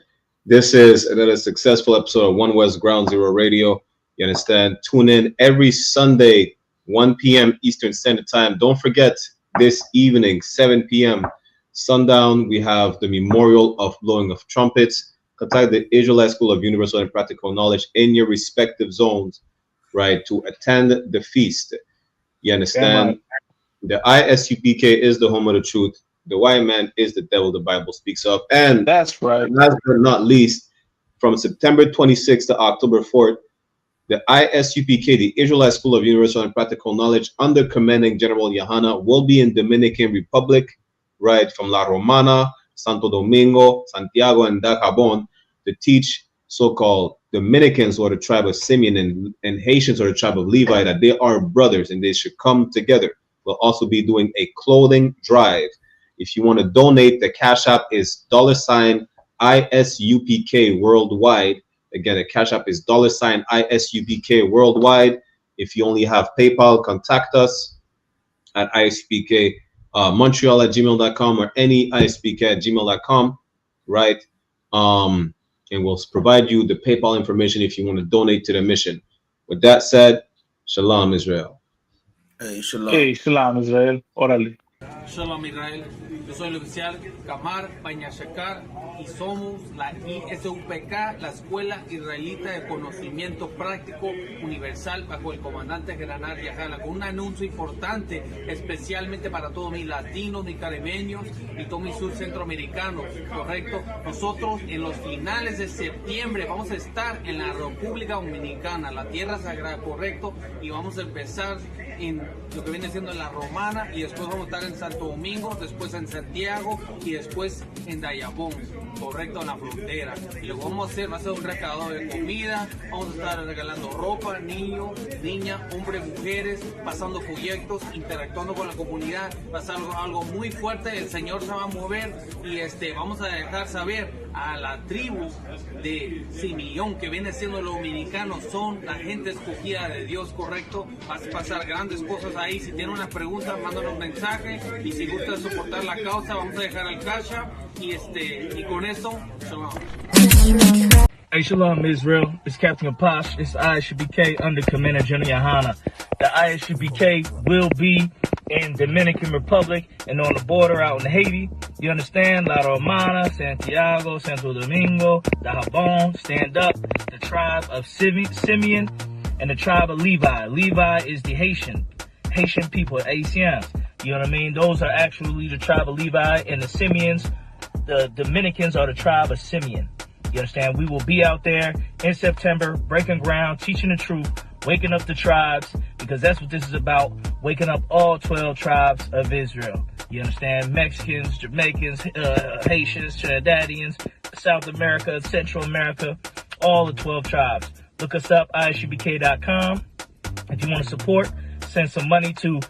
this is another successful episode of One West Ground Zero Radio. You understand? Tune in every Sunday, 1 p.m. Eastern Standard Time. Don't forget, this evening, 7 p.m. sundown, we have the memorial of blowing of trumpets. Contact the Israelite School of Universal and Practical Knowledge in your respective zones, right, to attend the feast. You understand? The I.S.U.P.K is the home of the truth. The white man is the devil the Bible speaks of. And that's right. Last but not least, from September 26th to October 4th, the I.S.U.P.K, the Israelite School of Universal and Practical Knowledge, under commanding General YAHANNA, will be in Dominican Republic, right, from La Romana, Santo Domingo, Santiago, and Dajabon, to teach so-called Dominicans, or the tribe of Simeon, and Haitians, or the tribe of Levi, that they are brothers and they should come together. We'll also be doing a clothing drive. If you want to donate, the Cash App is $ISUPK worldwide. Again, the Cash App is $ISUPK worldwide. If you only have PayPal, contact us at ISUPK Montreal at gmail.com or any ISUPK at gmail.com, right? And we'll provide you the PayPal information if you want to donate to the mission. With that said, Shalom, Israel. Hey, Shalom. Hey, Shalom, Israel. Órale. Shalom Israel, yo soy el oficial Kamar Pañashakar y somos la ISUPK, la Escuela Israelita de Conocimiento Práctico Universal bajo el comandante general YAHANNA, con un anuncio importante especialmente para todos mis latinos, mis caribeños y todos mis centroamericanos, correcto. Nosotros en los finales de septiembre vamos a estar en la República Dominicana, la tierra sagrada, correcto, y vamos a empezar en lo que viene siendo la Romana y después vamos a estar en Santo Domingo, después en Santiago y después en Dajabón, correcto, en la frontera. Y lo que vamos a hacer va a ser un recaudador de comida, vamos a estar regalando ropa, niños, niñas, hombres, mujeres, pasando proyectos, interactuando con la comunidad. Va a ser algo muy fuerte, el Señor se va a mover y vamos a dejar saber a la tribu de Simeón, que viene siendo los dominicanos, son la gente escogida de Dios, correcto. Va a pasar grandes cosas ahí. Si tienen una pregunta, mándanos un mensaje, y si gusta soportar la causa, vamos a dejar el cash app, y con eso, shalom. Hey, Shalom, Israel. It's Captain Posh. It's I.S.U.P.K under Commander General YAHANNA. The I.S.U.P.K will be in Dominican Republic and on the border out in Haiti. You understand? La Romana, Santiago, Santo Domingo, Dajabon, stand up. The tribe of Simeon and the tribe of Levi. Levi is the Haitian people, Haitians. You know what I mean? Those are actually the tribe of Levi, and the Simeons, the Dominicans, are the tribe of Simeon. You understand? We will be out there in September, breaking ground, teaching the truth, waking up the tribes, because that's what this is about, waking up all 12 tribes of Israel. You understand? Mexicans, Jamaicans, Haitians, Trinidadians, South America, Central America, all the 12 tribes. Look us up, isupk.com. If you want to support, send some money to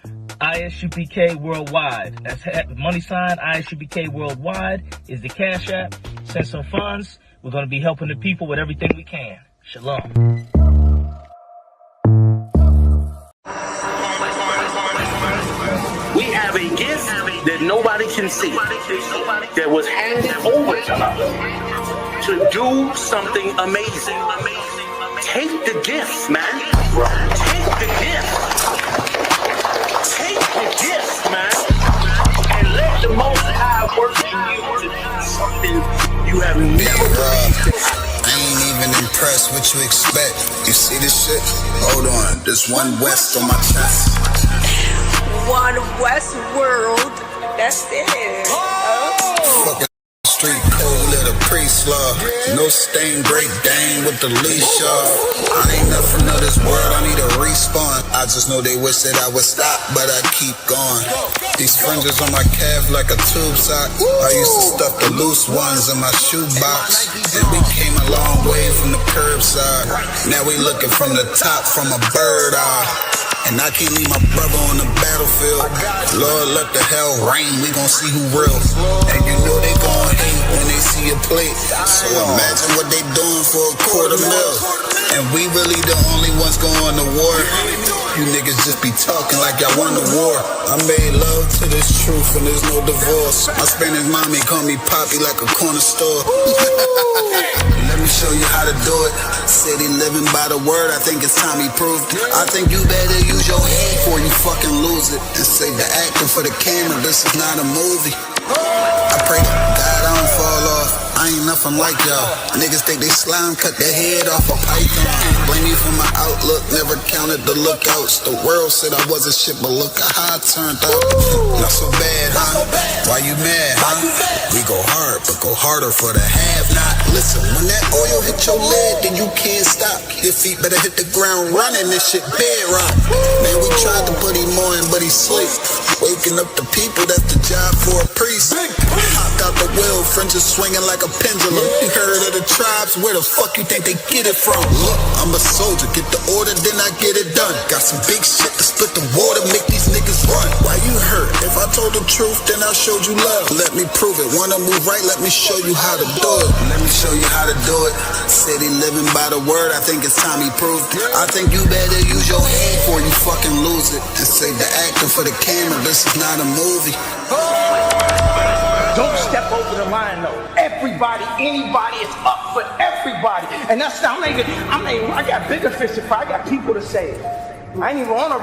I.S.U.P.K Worldwide. That's money sign, I.S.U.P.K Worldwide is the Cash App. Send some funds. We're going to be helping the people with everything we can. Shalom. We have a gift that nobody can see, that was handed over to us to do something amazing. Take the gift, man. Take the gift. Take the gift, man. And let the Most High work in you to do something you have never believed. I ain't even impressed what you expect. You see this shit? Hold on. This One West on my chest. One West world. That's it. Oh. Fucking street code, little priest. peace love. No stain, great Dane with the leash off. I ain't nothing of this world, I need a respawn. I just know they wish that I would stop, but I keep going. These fringes on my calf like a tube sock. I used to stuff the loose ones in my shoebox. And we came a long way from the curbside. Now we looking from the top from a bird eye. And I can't leave my brother on the battlefield. Lord, let the hell rain, we gon' see who real. And you know they gon' hate when they see a plate. So imagine what they doing for $250,000. And we really the only ones going to war. You niggas just be talking like y'all won the war. I made love to this truth and there's no divorce. My Spanish mommy call me Poppy like a corner store. Let me show you how to do it. City living by the word, I think it's time he proved. I think you better use your head before you fucking lose it. And say the acting for the camera, this is not a movie. I pray to God I don't fall off. I ain't nothing like y'all. Niggas think they slime, cut their head off a python. Blame me for my outlook, never counted the lookouts. The world said I wasn't shit, but look how I turned out. Not so bad, huh? Why you mad, huh? We go hard, but go harder for the have-not. Listen, when that oil hit your leg, then you can't stop. Your feet better hit the ground running, this shit bedrock. Man, we tried to put him on, but he sleep. Waking up the people, that's the job for a priest. Hopped out the wheel, fringes swinging like a pendulum. You heard of the tribes, where the fuck you think they get it from? Look, I'm a soldier, get the order, then I get it done. Got some big shit to split the water, make these niggas run. Why you hurt? If I told the truth, then I showed you love. Let me prove it, wanna move right, let me show you how to do it. Let me show you how to do it. City living by the word, I think it's time he proved. I think you better use your head before you fucking lose it. And say the acting for the camera, this is not a movie. Don't step over the line though. Everybody, anybody is up for everybody. And that's not even, I got bigger fish to fry. I got people to say it. I ain't even on a